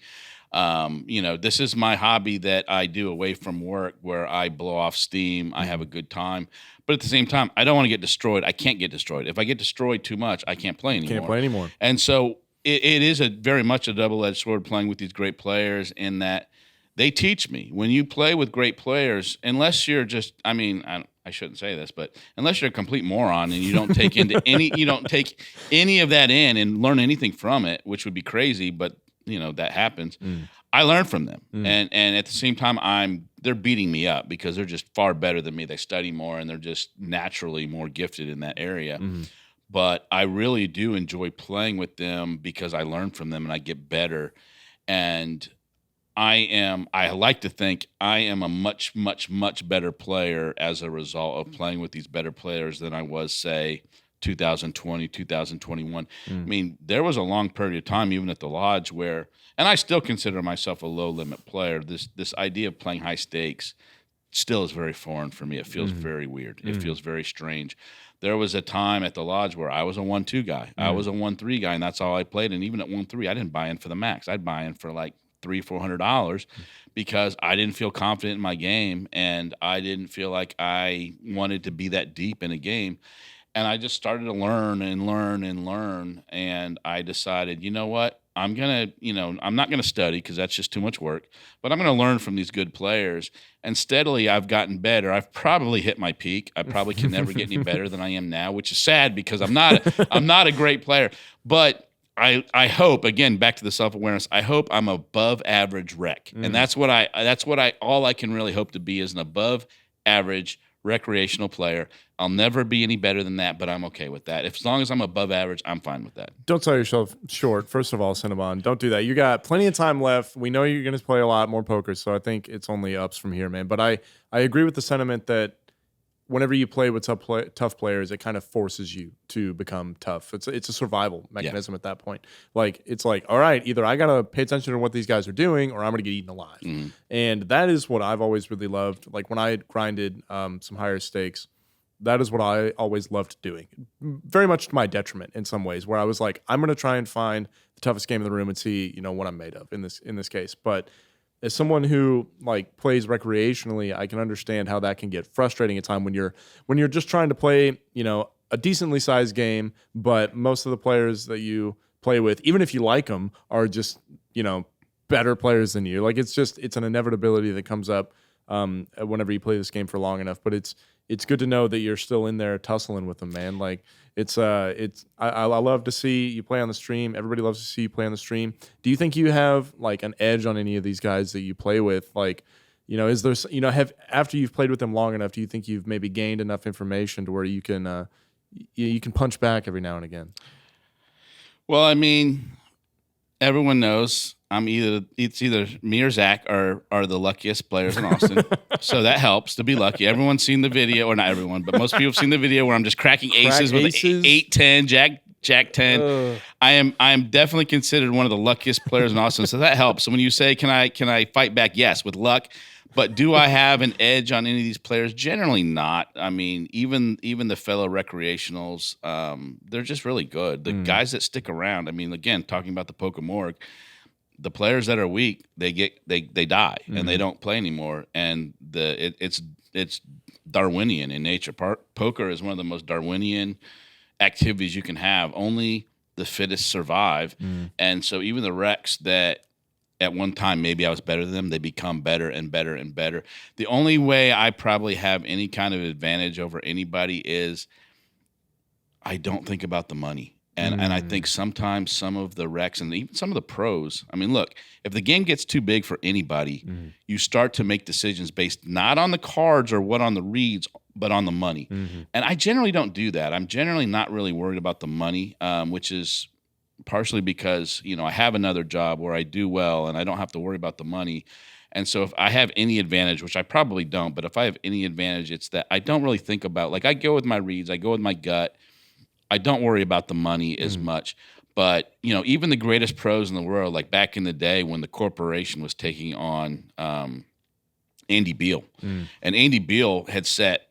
Speaker 2: this is my hobby that I do away from work where I blow off steam. I have a good time. But at the same time, I don't want to get destroyed. I can't get destroyed. If I get destroyed too much, I can't play anymore.
Speaker 1: Can't play anymore.
Speaker 2: And so it is a very much a double-edged sword playing with these great players in that they teach me. When you play with great players, unless you're just, I shouldn't say this, but unless you're a complete moron and you don't take you don't take any of that in and learn anything from it, which would be crazy, but that happens.
Speaker 1: Mm.
Speaker 2: I learn from them,
Speaker 1: Mm.
Speaker 2: and at the same time, they're beating me up because they're just far better than me. They study more and they're just naturally more gifted in that area.
Speaker 1: Mhm.
Speaker 2: But I really do enjoy playing with them because I learn from them and I get better. And I like to think I am a much, much, much better player as a result of playing with these better players than I was, say, 2020, 2021. I
Speaker 1: Mm.
Speaker 2: mean, there was a long period of time, even at the lodge, where, and I still consider myself a low limit player. This idea of playing high stakes still is very foreign for me. It feels very weird. It feels very strange. There was a time at the lodge where I was a 1-2 guy. I was a 1-3 guy, and that's all I played. And even at 1-3, I didn't buy in for the max. I'd buy in for like $300-400 because I didn't feel confident in my game, and I didn't feel like I wanted to be that deep in a game. And I just started to learn and learn and learn. And I decided, you know what? I'm not going to study because that's just too much work, but I'm going to learn from these good players. And steadily, I've gotten better. I've probably hit my peak. I probably can never get any better than I am now, which is sad because I'm not a great player. But I hope, again, back to the self-awareness, I hope I'm above average rec. And that's what all I can really hope to be is an above average recreational player. I'll never be any better than that, but I'm okay with that. As long as I'm above average, I'm fine with that.
Speaker 1: Don't sell yourself short. First of all, Cinnabon, don't do that. You got plenty of time left. We know you're going to play a lot more poker, so I think it's only ups from here, man. But I agree with the sentiment that whenever you play with tough players, it kind of forces you to become tough. It's a survival mechanism at that point. Like, it's like, all right, either I got to pay attention to what these guys are doing or I'm going to get eaten alive.
Speaker 2: Mhm.
Speaker 1: And that is what I've always really loved. Like, when I grinded some higher stakes, that is what I always loved doing. Very much to my detriment in some ways, where I was like, I'm going to try and find the toughest game in the room and see, what I'm made of in this case. But as someone who like plays recreationally, I can understand how that can get frustrating at time when you're just trying to play, a decently sized game, but most of the players that you play with, even if you like them, are just, better players than you. Like, it's an inevitability that comes up whenever you play this game for long enough. But it's good to know that you're still in there tussling with them, man. Like, I love to see you play on the stream. Everybody loves to see you play on the stream. Do you think you have like an edge on any of these guys that you play with? Like, is there, after you've played with them long enough, do you think you've maybe gained enough information to where you can punch back every now and again?
Speaker 2: Well, I mean, everyone knows it's either me or Zach are the luckiest players in Austin. So that helps to be lucky. Everyone's seen the video, or not everyone, but most people have seen the video where I'm just cracking aces with 8-10, Jack 10. I am definitely considered one of the luckiest players in Austin. So that helps. So when you say, can I fight back? Yes, with luck. But do I have an edge on any of these players? Generally not. I mean, even the fellow recreationals, they're just really good. The guys that stick around. I mean, again, talking about the Poker Morgue, the players that are weak, they die and they don't play anymore. And it's Darwinian in nature. Poker is one of the most Darwinian activities you can have. Only the fittest survive. And so even the recs that at one time maybe I was better than them, they become better and better and better. The only way I probably have any kind of advantage over anybody is I don't think about the money. And I think sometimes some of the recs and even some of the pros, I mean, look, if the game gets too big for anybody, you start to make decisions based not on the cards or what on the reads, but on the money. And I generally don't do that. I'm generally not really worried about the money, which is partially because, I have another job where I do well and I don't have to worry about the money. And so if I have any advantage, which I probably don't, but if I have any advantage, it's that I don't really think about, like I go with my reads, I go with my gut. I don't worry about the money as much. But, even the greatest pros in the world, like back in the day when the corporation was taking on Andy Beal. And Andy Beal had set,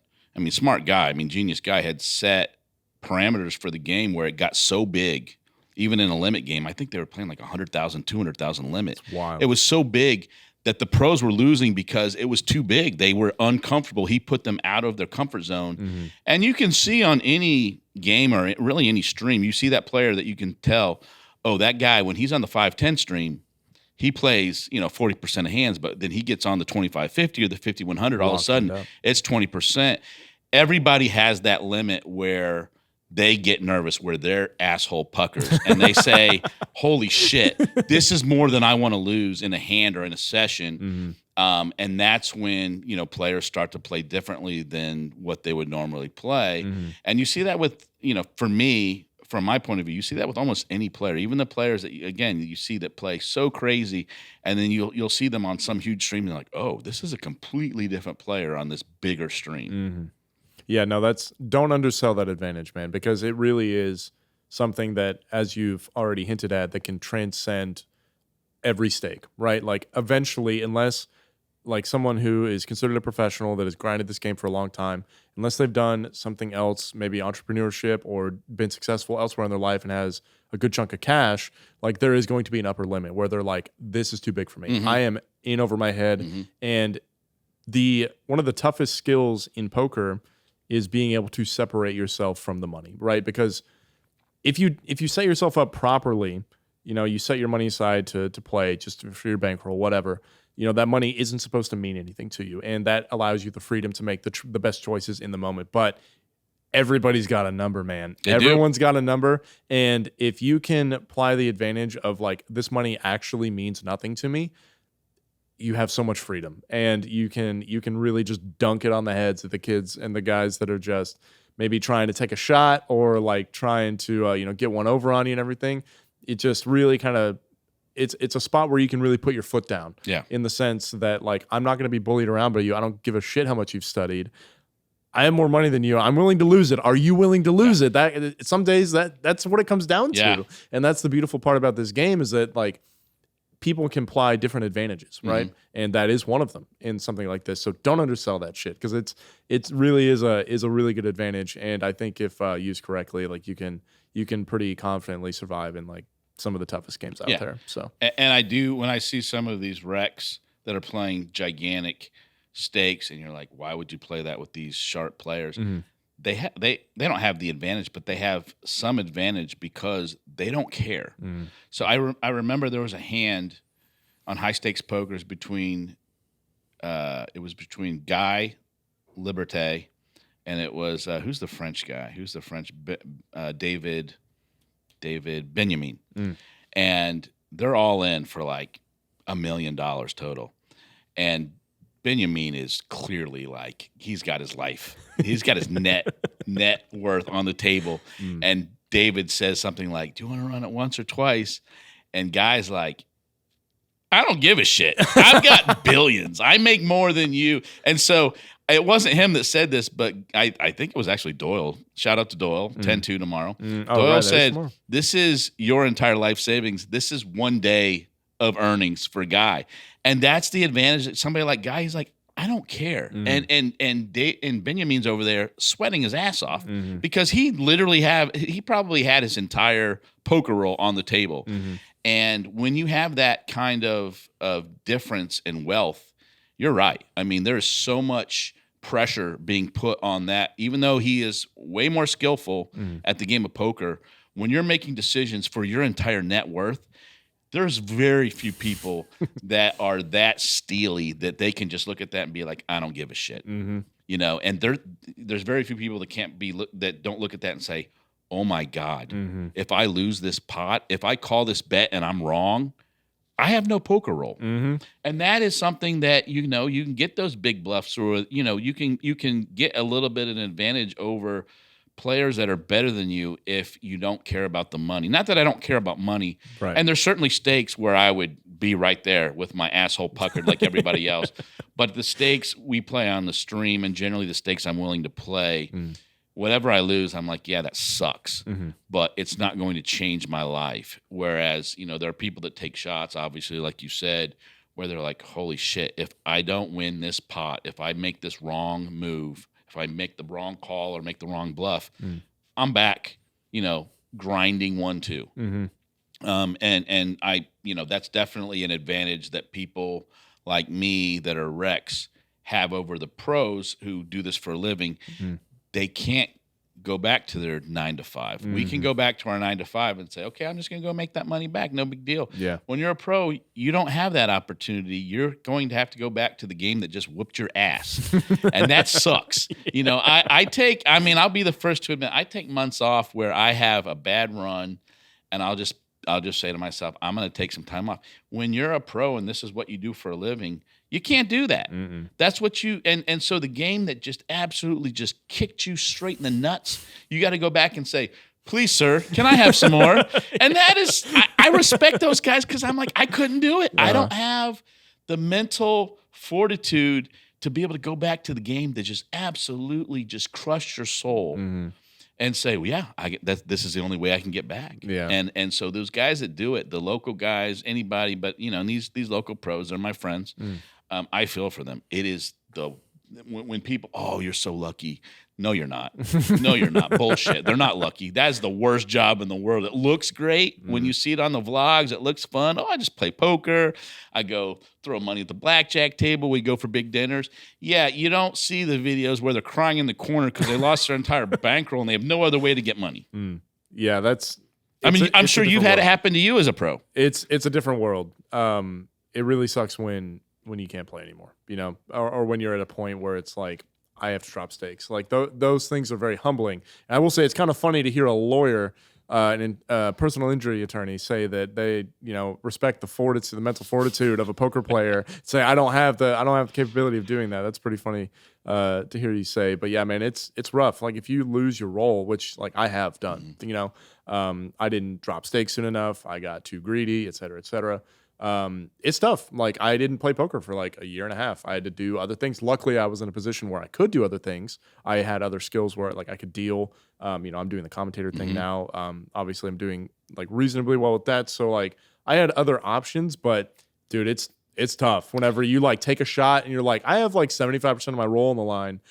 Speaker 2: smart guy, genius guy, had set parameters for the game where it got so big, even in a limit game. I think they were playing like 100,000, 200,000 limit.
Speaker 1: Wow.
Speaker 2: It was so big that the pros were losing because it was too big. They were uncomfortable. He put them out of their comfort zone. And you can see on any game or really any stream, you see that player that you can tell, oh, that guy, when he's on the 5-10 stream, he plays, 40% of hands, but then he gets on the 25-50 or the 50-100, all of a sudden it's 20%. Everybody has that limit where they get nervous, where their asshole puckers and they say, holy shit, this is more than I want to lose in a hand or in a session. And that's when, players start to play differently than what they would normally play. And you see that with, for me, from my point of view, you see that with almost any player, even the players that, you see that play so crazy, and then you'll see them on some huge stream and you're like, oh, this is a completely different player on this bigger stream.
Speaker 1: Yeah, no, don't undersell that advantage, man, because it really is something that, as you've already hinted at, that can transcend every stake, right? Like eventually, unless like someone who is considered a professional that has grinded this game for a long time, unless they've done something else, maybe entrepreneurship or been successful elsewhere in their life and has a good chunk of cash, like there is going to be an upper limit where they're like, this is too big for me. I am in over my head. And one of the toughest skills in poker is being able to separate yourself from the money, right? Because if you set yourself up properly, you set your money aside to play just for your bankroll, whatever, that money isn't supposed to mean anything to you. And that allows you the freedom to make the best choices in the moment. But everybody's got a number, man. Everyone's got a number. And if you can apply the advantage of like, this money actually means nothing to me, you have so much freedom, and you can really just dunk it on the heads of the kids and the guys that are just maybe trying to take a shot or like trying to get one over on you and everything. It just really kind of it's a spot where you can really put your foot down.
Speaker 2: Yeah.
Speaker 1: In the sense that like, I'm not going to be bullied around by you. I don't give a shit how much you've studied. I have more money than you. I'm willing to lose it. Are you willing to lose it? That some days that's what it comes down to. And that's the beautiful part about this game is that like, people can apply different advantages, right? And that is one of them in something like this. So don't undersell that shit, because it really is a really good advantage. And I think if used correctly, like you can pretty confidently survive in like some of the toughest games out there. So
Speaker 2: and I do, when I see some of these recs that are playing gigantic stakes, and you're like, why would you play that with these sharp players? They don't have the advantage, but they have some advantage because they don't care. So I remember there was a hand on high stakes pokers between Guy Liberté and it was who's the French guy? Who's the French David Benjamin, and they're all in for like $1 million total, and Benjamin is clearly like he's got his life. He's got his net worth on the table. And David says something like, do you want to run it once or twice? And Guy's like, I don't give a shit. I've got billions. I make more than you. And so it wasn't him that said this, but I think it was actually Doyle. Shout out to Doyle, 10-2 tomorrow. Doyle said, this is your entire life savings. This is one day of earnings for Guy. And that's the advantage that somebody like Guy, he's like, I don't care. And Benjamin's over there sweating his ass off because he probably had his entire poker roll on the table. And when you have that kind of difference in wealth, you're right. I mean, there's so much pressure being put on that, even though he is way more skillful at the game of poker. When you're making decisions for your entire net worth, there's very few people that are that steely that they can just look at that and be like, I don't give a shit. You know, and there's very few people that don't look at that and say, oh my God, if I lose this pot, if I call this bet and I'm wrong, I have no poker roll. And that is something that, you know, you can get those big bluffs, or, you know, you can get a little bit of an advantage over players that are better than you if you don't care about the money. Not that I don't care about money. Right. And there's certainly stakes where I would be right there with my asshole puckered like everybody else. But the stakes we play on the stream, and generally the stakes I'm willing to play, whatever I lose, I'm like, yeah, that sucks. But it's not going to change my life. Whereas, you know, there are people that take shots, obviously, like you said, where they're like, holy shit, if I don't win this pot, if I make this wrong move, if I make the wrong call or make the wrong bluff, I'm back, you know, grinding 1-2. And I, you know, that's definitely an advantage that people like me that are Rex have over the pros who do this for a living. They can't go back to their 9 to 5. We can go back to our 9 to 5 and say, okay, I'm just going to go make that money back. No big deal. Yeah. When you're a pro, you don't have that opportunity. You're going to have to go back to the game that just whooped your ass. And that sucks. You know, I'll be the first to admit, I take months off where I have a bad run, and I'll just say to myself, I'm going to take some time off. When you're a pro and this is what you do for a living, you can't do that. That's what you and so the game that just absolutely just kicked you straight in the nuts, you got to go back and say, please, sir, can I have some more? And that is, I respect those guys because I'm like, I couldn't do it. I don't have the mental fortitude to be able to go back to the game that just absolutely just crushed your soul. And say, well, yeah, this is the only way I can get back. Yeah. And so those guys that do it, the local guys, anybody, but you know, these local pros, they're my friends. I feel for them. It is when people, oh, you're so lucky. No, you're not. No, you're not. Bullshit. They're not lucky. That's the worst job in the world. It looks great. When you see it on the vlogs, it looks fun. Oh, I just play poker. I go throw money at the blackjack table. We go for big dinners. Yeah, you don't see the videos where they're crying in the corner because they lost their entire bankroll and they have no other way to get money.
Speaker 1: Yeah,
Speaker 2: I'm sure you've had it happen to you as a pro.
Speaker 1: It's a different world. It really sucks when you can't play anymore, you know, or when you're at a point where it's like, I have to drop stakes. Like those things are very humbling. And I will say it's kind of funny to hear a lawyer, a personal injury attorney, say that they, you know, respect the mental fortitude of a poker player. Say I don't have the capability of doing that. That's pretty funny to hear you say. But yeah, man, it's rough. Like if you lose your role, which like I have done, you know, I didn't drop stakes soon enough. I got too greedy, et cetera, et cetera. It's tough. Like I didn't play poker for like a year and a half. I had to do other things. Luckily, I was in a position where I could do other things. I had other skills where like I could deal. You know, I'm doing the commentator thing now. Obviously, I'm doing like reasonably well with that. So like I had other options, but dude, it's tough. Whenever you like take a shot and you're like, I have like 75% of my roll on the line.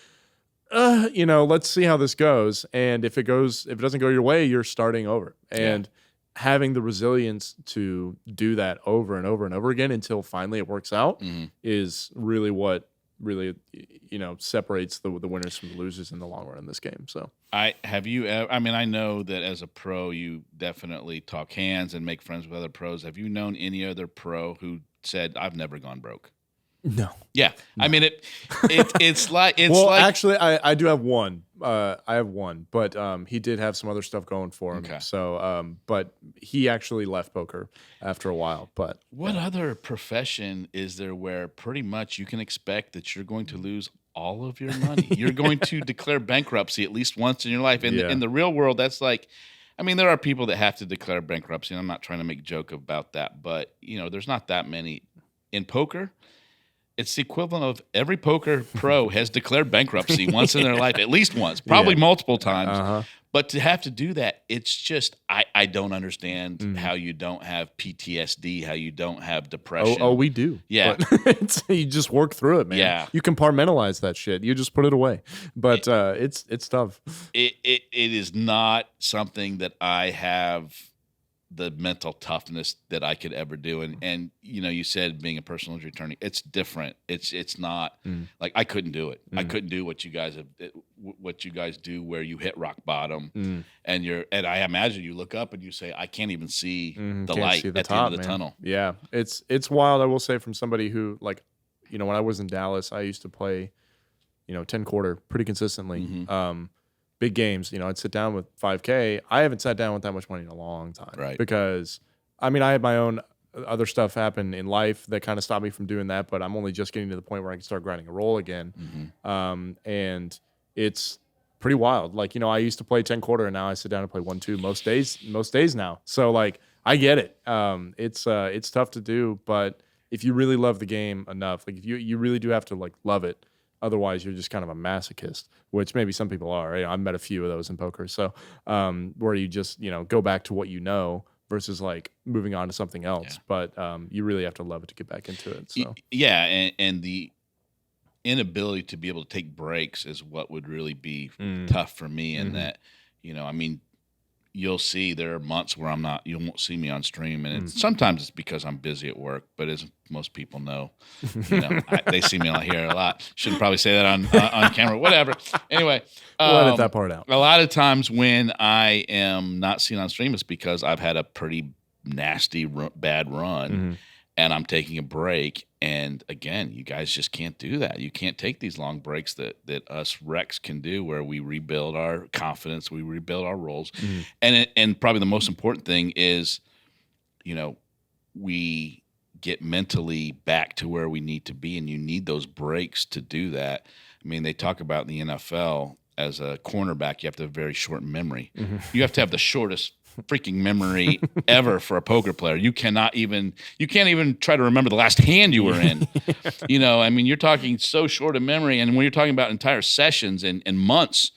Speaker 1: You know, let's see how this goes. And if it doesn't go your way, you're starting over. And having the resilience to do that over and over and over again until finally it works out is really what you know separates the winners from the losers in the long run in this game. So
Speaker 2: I know that as a pro you definitely talk hands and make friends with other pros. Have you known any other pro who said I've never gone broke?
Speaker 1: No.
Speaker 2: Yeah. No. I mean it's like
Speaker 1: actually I do have one. I have one, but he did have some other stuff going for him. Okay. So but he actually left poker after a while. But
Speaker 2: what other profession is there where pretty much you can expect that you're going to lose all of your money? You're going to declare bankruptcy at least once in your life. In the real world, that's like, I mean, there are people that have to declare bankruptcy, and I'm not trying to make a joke about that, but, you know, there's not that many in poker, it's the equivalent of every poker pro has declared bankruptcy once in their life, at least once, probably multiple times. But to have to do that, it's just I don't understand how you don't have PTSD, how you don't have depression.
Speaker 1: Oh, we do.
Speaker 2: Yeah.
Speaker 1: But you just work through it, man.
Speaker 2: Yeah.
Speaker 1: You compartmentalize that shit. You just put it away. But it's tough.
Speaker 2: It is not something that I have the mental toughness that I could ever do. And you said being a personal injury attorney, it's different. It's not like I couldn't do it. I couldn't do what you guys do, where you hit rock bottom and I imagine you look up and you say, I can't even see the light at the end of the tunnel.
Speaker 1: Yeah. It's wild. I will say, from somebody who, like, when I was in Dallas, I used to play, 10 quarter pretty consistently. Big games, I'd sit down with 5K. I haven't sat down with that much money in a long time.
Speaker 2: Right.
Speaker 1: Because, I had my own other stuff happen in life that kind of stopped me from doing that, but I'm only just getting to the point where I can start grinding a roll again. And it's pretty wild. Like, I used to play 10 quarter, and now I sit down and play 1-2 most days now. So, like, I get it. It's tough to do, but if you really love the game enough, like, if you really do have to, like, love it. Otherwise, you're just kind of a masochist, which maybe some people are. Right? I've met a few of those in poker. So where you just, go back to what you know versus, like, moving on to something else. Yeah. But you really have to love it to get back into it. So
Speaker 2: yeah, and the inability to be able to take breaks is what would really be tough for me. And that, you'll see there are months where you won't see me on stream, and sometimes it's because I'm busy at work. But as most people know, they see me here a lot. Shouldn't probably say that on camera. Whatever. Anyway,
Speaker 1: we'll edit that part out.
Speaker 2: A lot of times when I am not seen on stream, it's because I've had a pretty nasty bad run, and I'm taking a break. And again, you guys just can't do that. You can't take these long breaks that us Recs can do, where we rebuild our confidence, we rebuild our roles. And probably the most important thing is, we get mentally back to where we need to be, and you need those breaks to do that. They talk about in the NFL, as a cornerback, you have to have a very short memory. You have to have the shortest freaking memory ever for a poker player. You can't even try to remember the last hand you were in. You're talking so short of memory, and when you're talking about entire sessions and months,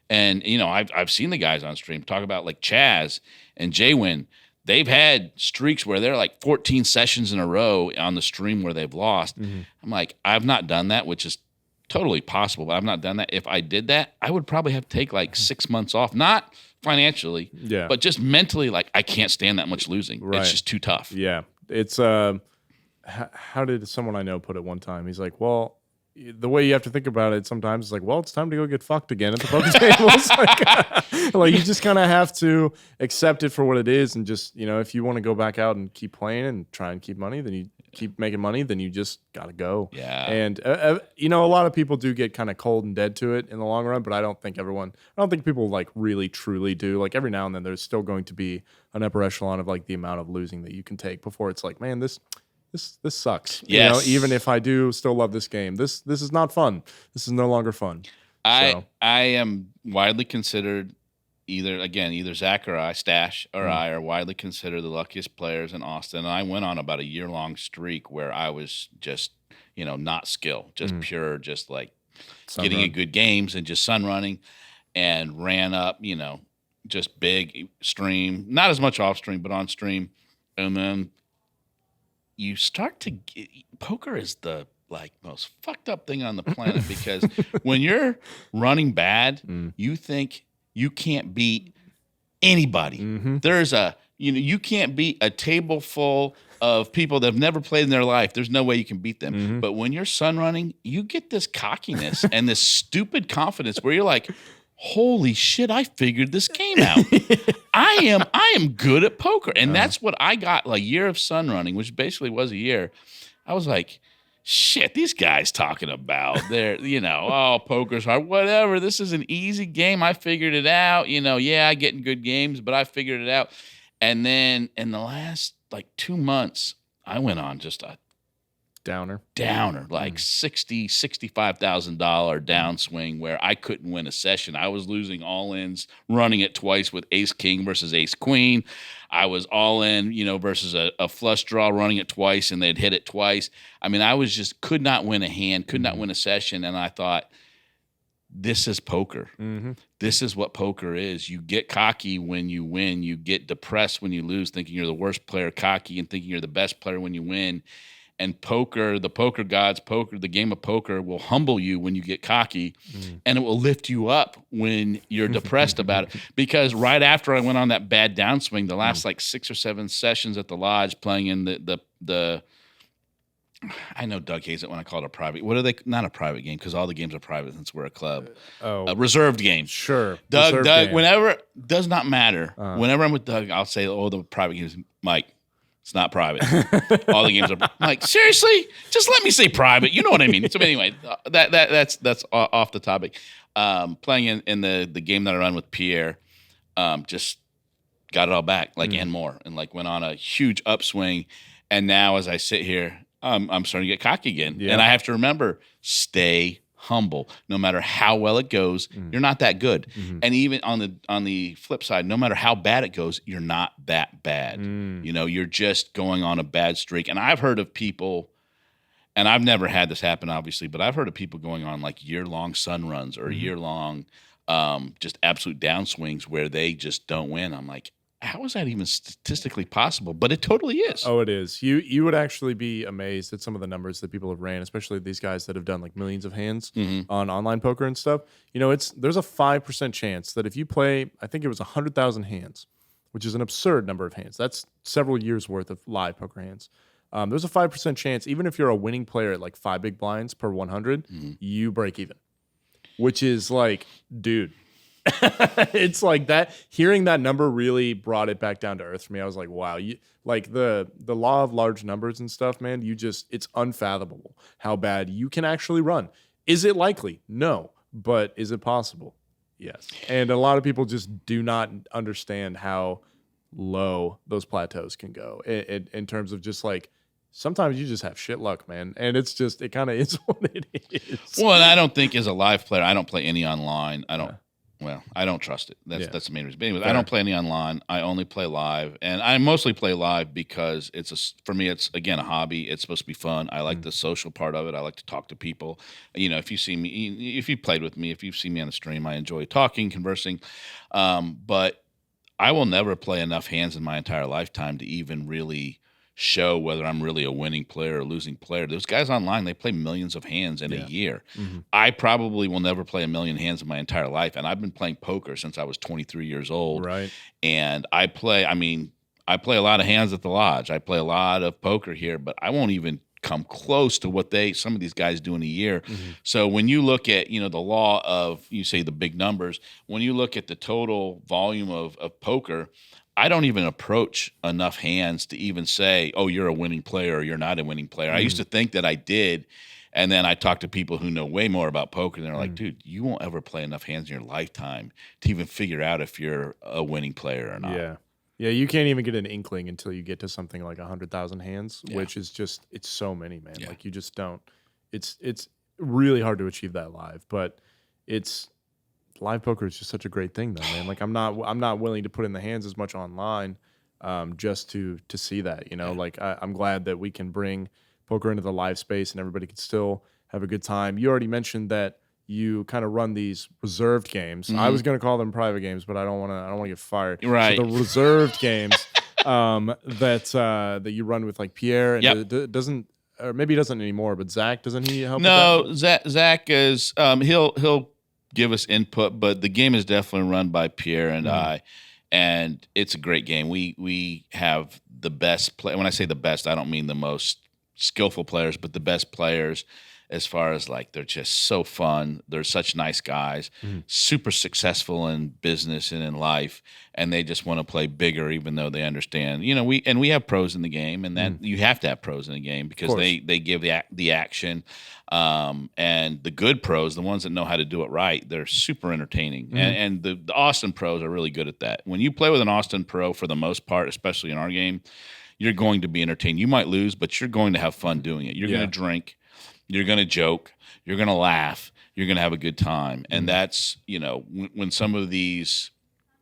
Speaker 2: and I've seen the guys on stream talk about, like, Chaz and Jaywin. They've had streaks where they're like 14 sessions in a row on the stream where they've lost. I'm like, I've not done that, which is totally possible, but I've not done that. If I did that, I would probably have to take like 6 months off, not financially, but just mentally. Like, I can't stand that much losing. Right. It's just too tough.
Speaker 1: Yeah. It's, how did someone I know put it one time? He's like, well, the way you have to think about it sometimes is like, well, it's time to go get fucked again at the poker tables. Like, you just kind of have to accept it for what it is. And just, if you want to go back out and keep playing and try and keep money, then you keep making money, then you just got to go.
Speaker 2: Yeah.
Speaker 1: And, a lot of people do get kind of cold and dead to it in the long run, but I don't think people, like, really truly do. Like, every now and then there's still going to be an upper echelon of, like, the amount of losing that you can take before it's like, man, this sucks.
Speaker 2: Yes.
Speaker 1: Even if I do still love this game, this is not fun. This is no longer fun.
Speaker 2: I am widely considered either Zach or I, Stash or I, are widely considered the luckiest players in Austin. And I went on about a year-long streak where I was just, not skill, just pure, just like getting in good games and just sun running, and ran up, just big stream, not as much off stream, but on stream. And then you start to get, poker is the, like, most fucked up thing on the planet, because when you're running bad, you think you can't beat anybody. There's you can't beat a table full of people that have never played in their life. There's no way you can beat them. But when you're sun running, you get this cockiness and this stupid confidence where you're like, holy shit, I figured this game out. I am good at poker. And that's what I got, a year of sun running, which basically was a year. I was like, shit, these guys talking about they're, oh, poker's hard, whatever. This is an easy game. I figured it out. I get in good games, but I figured it out. And then in the last 2 months, I went on just a
Speaker 1: Downer,
Speaker 2: like $65,000 downswing where I couldn't win a session. I was losing all-ins, running it twice with ace-king versus ace-queen. I was all-in, versus a flush draw, running it twice, and they'd hit it twice. I mean, I was just could not win a hand, could not win a session, and I thought, this is poker. This is what poker is. You get cocky when you win. You get depressed when you lose, thinking you're the worst player, cocky, and thinking you're the best player when you win. And poker, the poker gods, the game of poker will humble you when you get cocky, and it will lift you up when you're depressed about it. Because right after I went on that bad downswing, the last like 6 or 7 sessions at the lodge playing in the I know Doug hates it when I call it a private. What are they? Not a private game, because all the games are private since we're a club. A reserved game.
Speaker 1: Sure.
Speaker 2: Doug, whenever, does not matter. Whenever I'm with Doug, I'll say, the private games. Mike, it's not private. All the games are. I'm like, seriously? Just let me say private. You know what I mean? So anyway, that's off the topic. Playing in the game that I run with Pierre, just got it all back, and more, and went on a huge upswing. And now as I sit here, I'm starting to get cocky again. Yeah. And I have to remember, stay humble. No matter how well it goes, you're not that good. And even on the flip side, no matter how bad it goes, you're not that bad. You're just going on a bad streak. And I've heard of people, and I've never had this happen, obviously, but I've heard of people going on year-long sun runs or year-long just absolute downswings where they just don't win. I'm like, how is that even statistically possible? But it totally is.
Speaker 1: Oh, it is. You would actually be amazed at some of the numbers that people have ran, especially these guys that have done millions of hands on online poker and stuff. There's a 5% chance that if you play, I think it was 100,000 hands, which is an absurd number of hands. That's several years worth of live poker hands. There's a 5% chance, even if you're a winning player at 5 big blinds per 100, you break even, which is dude. It's that hearing that number really brought it back down to earth for me. I was like, wow, the law of large numbers and stuff, man, it's unfathomable how bad you can actually run. Is it likely? No. But is it possible? Yes. And a lot of people just do not understand how low those plateaus can go in terms of just sometimes you just have shit luck, man. And it kind of is what it is.
Speaker 2: Well, and I don't think as a live player, I don't play any online. I don't trust it. That's the main reason. But anyway, I don't play any online. I only play live, and I mostly play live because for me, it's again a hobby. It's supposed to be fun. I like the social part of it. I like to talk to people. If you see me, if you played with me, if you've seen me on the stream, I enjoy talking, conversing. But I will never play enough hands in my entire lifetime to even really show whether I'm really a winning player or losing player. Those guys online, they play millions of hands in a year. I probably will never play 1,000,000 hands in my entire life, and I've been playing poker since I was 23 years old.
Speaker 1: Right.
Speaker 2: And I play a lot of hands at the lodge. I play a lot of poker here, but I won't even come close to what some of these guys do in a year. So when you look at, the law of, you say the big numbers, when you look at the total volume of poker, I don't even approach enough hands to even say, oh, you're a winning player or you're not a winning player. I used to think that I did, and then I talk to people who know way more about poker, and they're like, dude, you won't ever play enough hands in your lifetime to even figure out if you're a winning player or not.
Speaker 1: Yeah, you can't even get an inkling until you get to something like 100,000 hands, which is just, it's so many, man. You just don't. It's really hard to achieve that live, but live poker is just such a great thing, though, man. I'm not willing to put in the hands as much online, just to see that. I'm glad that we can bring poker into the live space and everybody can still have a good time. You already mentioned that you kind of run these reserved games. I was going to call them private games, but I don't want to get fired.
Speaker 2: Right.
Speaker 1: So the reserved games that you run with Pierre, and doesn't, or maybe he doesn't anymore, but Zach, doesn't he help?
Speaker 2: No, with that? Zach is he'll give us input, but the game is definitely run by Pierre and I, and it's a great game. We have the best play. When I say the best, I don't mean the most skillful players, but the best players as far as they're just so fun. They're such nice guys, super successful in business and in life, and they just want to play bigger, even though they understand. We have pros in the game, and that you have to have pros in the game because they give the action. And the good pros, the ones that know how to do it right, they're super entertaining. And the Austin pros are really good at that. When you play with an Austin pro, for the most part, especially in our game, you're going to be entertained. You might lose, but you're going to have fun doing it. You're going to drink, you're going to joke, you're going to laugh, you're going to have a good time. And that's, when some of these,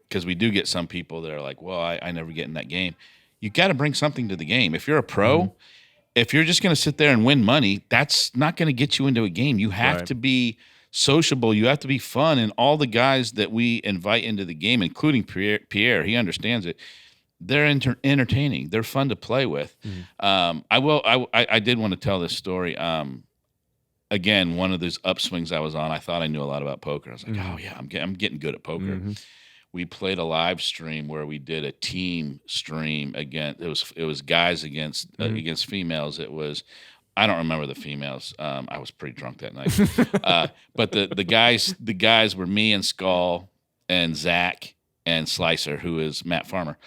Speaker 2: because we do get some people that are like, well, I never get in that game. You got to bring something to the game. If you're a pro, if you're just going to sit there and win money, that's not going to get you into a game. You have to be sociable. You have to be fun. And all the guys that we invite into the game, including Pierre, he understands it. They're entertaining. They're fun to play with. I did want to tell this story. Again, one of those upswings I was on, I thought I knew a lot about poker. I was like, oh yeah, I'm getting good at poker. We played a live stream where we did a team stream against. It was guys against females. It was, I don't remember the females. I was pretty drunk that night. But the guys were me and Skull and Zach and Slicer, who is Matt Farmer.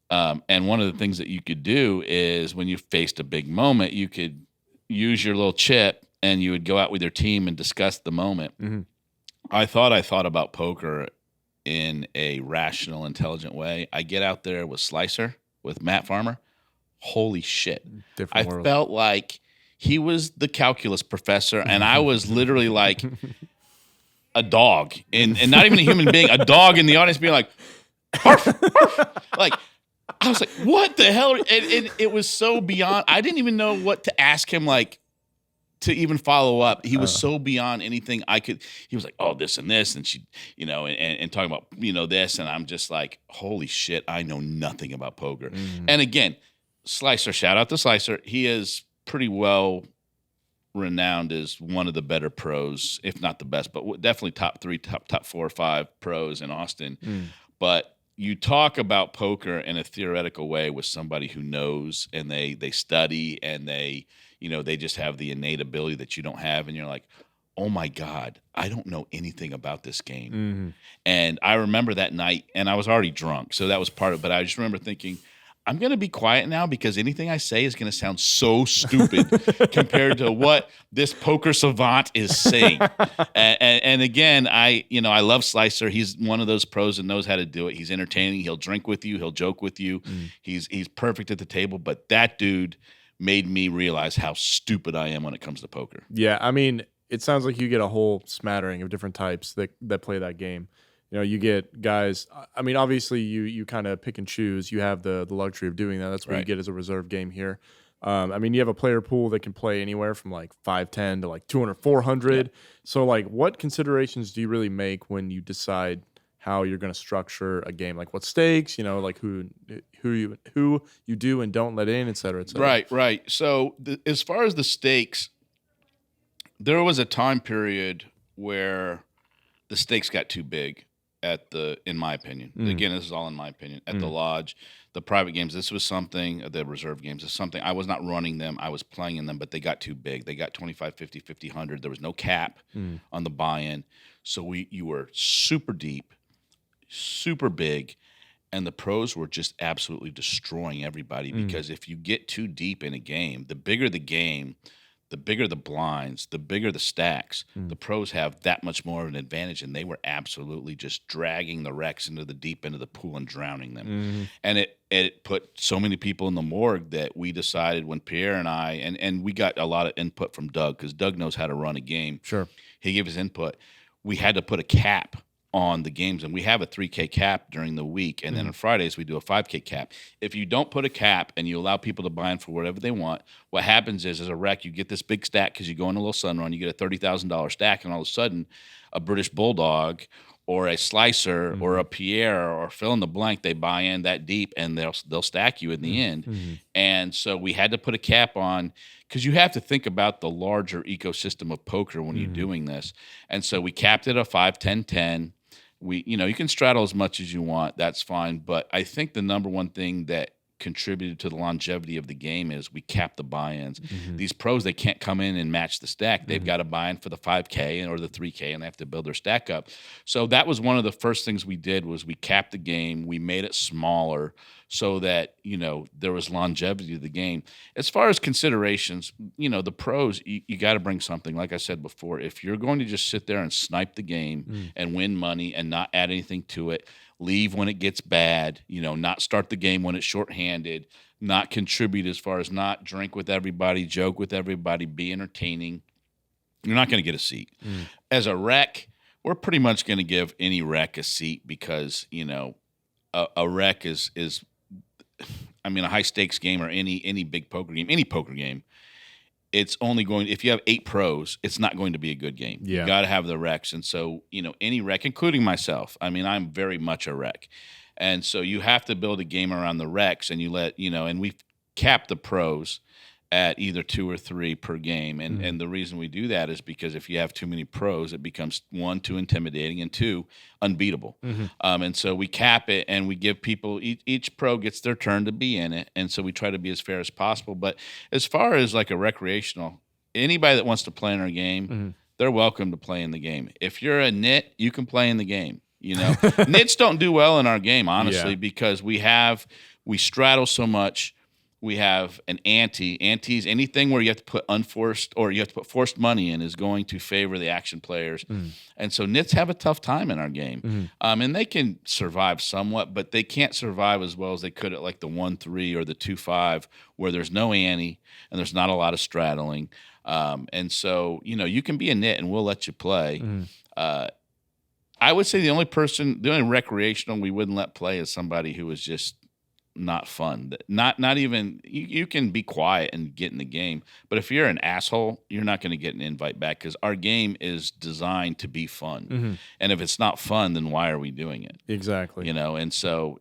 Speaker 2: And one of the things that you could do is when you faced a big moment, you could use your little chip and you would go out with your team and discuss the moment. I thought about poker in a rational, intelligent way. I get out there with Slicer, with Matt Farmer. Holy shit. Different world. Felt like he was the calculus professor and I was literally like a dog and not even a human being, a dog in the audience being like, arf, arf. Like, I was like, what the hell? And it was so beyond, I didn't even know what to ask him, like, to even follow up. He was so beyond anything I could. He was like, oh, this and this. And she, and talking about, this. And I'm just like, holy shit, I know nothing about poker. And again, Slicer, shout out to Slicer. He is pretty well renowned as one of the better pros, if not the best, but definitely top 4 or 5 pros in Austin. But you talk about poker in a theoretical way with somebody who knows and they study and they just have the innate ability that you don't have. And you're like, oh my God, I don't know anything about this game. And I remember that night and I was already drunk. So that was part of it. But I just remember thinking, I'm going to be quiet now because anything I say is going to sound so stupid compared to what this poker savant is saying. And again, I love Slicer. He's one of those pros that knows how to do it. He's entertaining. He'll drink with you. He'll joke with you. He's perfect at the table. But that dude made me realize how stupid I am when it comes to poker.
Speaker 1: Yeah, I mean, it sounds like you get a whole smattering of different types that play that game. You get guys, I mean, obviously you kind of pick and choose. You have the luxury of doing that. That's what you get as a reserve game here. I mean, you have a player pool that can play anywhere from like 510 to like 200, 400. So like what considerations do you really make when you decide how you're going to structure a game? Like what stakes, like who you do and don't let in, et cetera, et cetera.
Speaker 2: Right. So as far as the stakes, there was a time period where the stakes got too big. In my opinion, again, this is all in my opinion, at the lodge, the private games, this was something, the reserve games is something, I was not running them, I was playing in them, but they got too big. They got 25, 50, 50, 100. There was no cap on the buy-in. So you were super deep, super big, and the pros were just absolutely destroying everybody because if you get too deep in a game, the bigger the game, the bigger the blinds, the bigger the stacks, the pros have that much more of an advantage, and they were absolutely just dragging the wrecks into the deep end of the pool and drowning them. And it put so many people in the morgue that we decided when Pierre and I, and we got a lot of input from Doug, because Doug knows how to run a game.
Speaker 1: Sure.
Speaker 2: He gave his input. We had to put a cap on the games, and we have a 3K cap during the week, and then on Fridays we do a 5K cap. If you don't put a cap and you allow people to buy in for whatever they want, what happens is, as a rec, you get this big stack because you go on a little sun run, you get a $30,000 stack, and all of a sudden a British Bulldog or a Slicer or a Pierre or fill in the blank, they buy in that deep and they'll stack you in the end. And so we had to put a cap on, because you have to think about the larger ecosystem of poker when you're doing this. And so we capped it at 5, 10, 10. You can straddle as much as you want. That's fine. But I think the number one thing that contributed to the longevity of the game is we capped the buy-ins. These pros, they can't come in and match the stack. They've got to buy in for the 5K or the 3K, and they have to build their stack up. So that was one of the first things we did, was we capped the game. We made it smaller so that, there was longevity to the game. As far as considerations, the pros, you got to bring something. Like I said before, if you're going to just sit there and snipe the game and win money and not add anything to it, leave when it gets bad, not start the game when it's shorthanded, not contribute as far as not drink with everybody, joke with everybody, be entertaining, you're not going to get a seat. As a rec, we're pretty much going to give any rec a seat because, a rec is a high stakes game or any big poker game, any poker game. It's only going, if you have 8 pros, it's not going to be a good game.
Speaker 1: Yeah.
Speaker 2: You got to have the recs. And so, any rec, including myself, I'm very much a rec. And so you have to build a game around the recs, and and we've capped the pros at either 2 or 3 per game. And the reason we do that is because if you have too many pros, it becomes 1, too intimidating, and 2, unbeatable. And so we cap it, and we give people, each pro gets their turn to be in it. And so we try to be as fair as possible. But as far as like a recreational, anybody that wants to play in our game, they're welcome to play in the game. If you're a nit, you can play in the game. Nits don't do well in our game, honestly, because we straddle so much. We have an ante. Antes, anything where you have to put unforced or you have to put forced money in is going to favor the action players. And so nits have a tough time in our game. And they can survive somewhat, but they can't survive as well as they could at like the 1-3 or the 2-5 where there's no ante and there's not a lot of straddling. And so, you can be a nit and we'll let you play. I would say the only recreational we wouldn't let play is somebody who was just not fun. Not even, you can be quiet and get in the game, but if you're an asshole, you're not going to get an invite back because our game is designed to be fun. And if it's not fun, then why are we doing it?
Speaker 1: Exactly.
Speaker 2: And so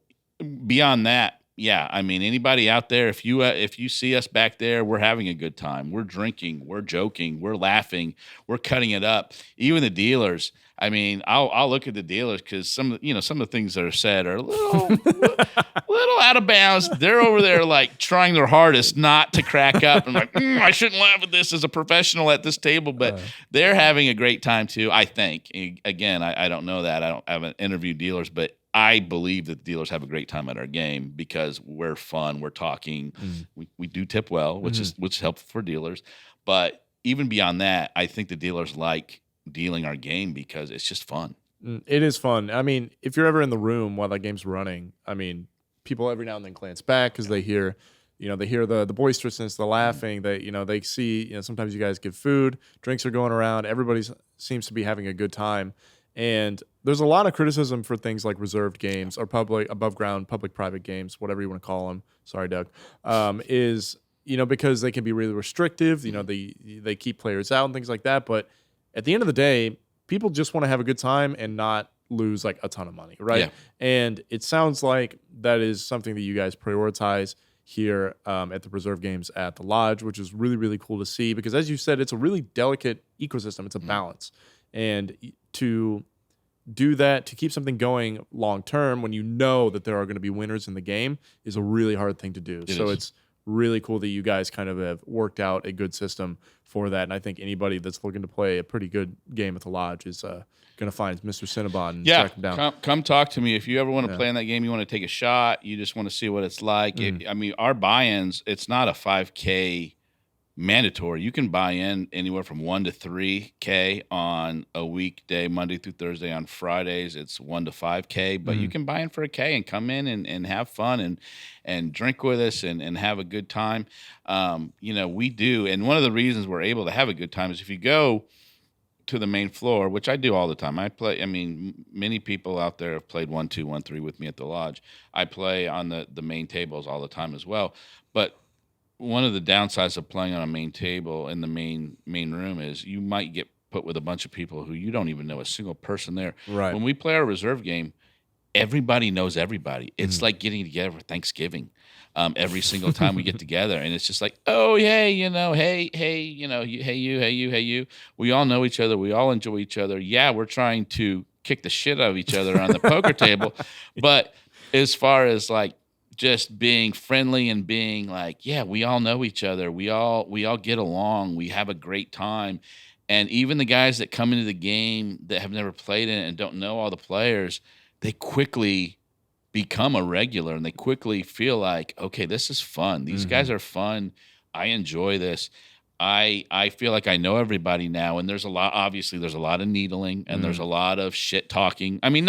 Speaker 2: beyond that, anybody out there, if you see us back there, we're having a good time. We're drinking, we're joking, we're laughing, we're cutting it up. Even the dealers. I'll look at the dealers because some of the things that are said are a little out of bounds. They're over there like trying their hardest not to crack up. I'm like, I shouldn't laugh at this as a professional at this table, but they're having a great time too. I think. Again, I don't know that. I haven't interviewed dealers, but I believe that the dealers have a great time at our game because we're fun, we're talking, we do tip well, which is helpful for dealers. But even beyond that, I think the dealers like dealing our game because it's just fun.
Speaker 1: It is fun. If you're ever in the room while that game's running, people every now and then glance back because they hear, the boisterousness, the laughing. They see, sometimes you guys give food, drinks are going around, everybody seems to be having a good time. And there's a lot of criticism for things like reserved games or public, above ground, public-private games, whatever you want to call them. Sorry, Doug. Is because they can be really restrictive. They keep players out and things like that. But at the end of the day, people just want to have a good time and not lose like a ton of money, right?
Speaker 2: Yeah.
Speaker 1: And it sounds like that is something that you guys prioritize here at the Preserve Games at the Lodge, which is really, really cool to see because, as you said, it's a really delicate ecosystem. It's a balance. And to do that, to keep something going long term when you know that there are going to be winners in the game is a really hard thing to do. It's really cool that you guys kind of have worked out a good system for that. And I think anybody that's looking to play a pretty good game at the Lodge is going to find Mr. Cinnabon and track him down.
Speaker 2: Come talk to me. If you ever want to play in that game, you want to take a shot, you just want to see what it's like. Our buy-ins, it's not a 5K mandatory. You can buy in anywhere from 1 to 3K on a weekday, Monday through Thursday. On Fridays, it's 1 to 5K. But you can buy in for a K and come in and have fun and drink with us and have a good time. We do. And one of the reasons we're able to have a good time is if you go to the main floor, which I do all the time. Many people out there have played 1-2, 1-3 with me at the Lodge. I play on the main tables all the time as well. But one of the downsides of playing on a main table in the main room is you might get put with a bunch of people who you don't even know a single person there.
Speaker 1: Right.
Speaker 2: When we play our reserve game, everybody knows everybody. It's like getting together for Thanksgiving every single time we get together. And it's just like, oh, hey, you. We all know each other. We all enjoy each other. Yeah, we're trying to kick the shit out of each other on the poker table. But as far as like, just being friendly and being like, yeah, we all know each other. We all get along. We have a great time. And even the guys that come into the game that have never played in it and don't know all the players, they quickly become a regular and they quickly feel like, okay, this is fun. These guys are fun. I enjoy this. I feel like I know everybody now, and there's a lot. Obviously, there's a lot of needling, and there's a lot of shit talking. I mean,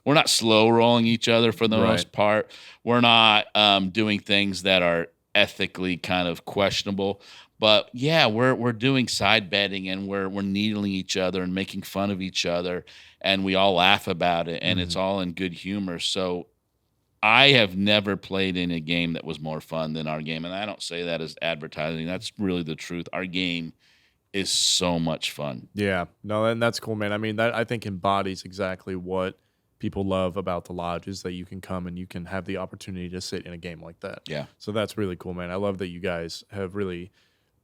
Speaker 2: we're not slow rolling each other for the most part. We're not doing things that are ethically kind of questionable. But yeah, we're doing side betting, and we're needling each other and making fun of each other, and we all laugh about it, and it's all in good humor. So I have never played in a game that was more fun than our game. And I don't say that as advertising. That's really the truth. Our game is so much fun.
Speaker 1: Yeah. No, and that's cool, man. I mean, that I think embodies exactly what people love about the lodge is that you can come and you can have the opportunity to sit in a game like that.
Speaker 2: Yeah.
Speaker 1: So that's really cool, man. I love that you guys have really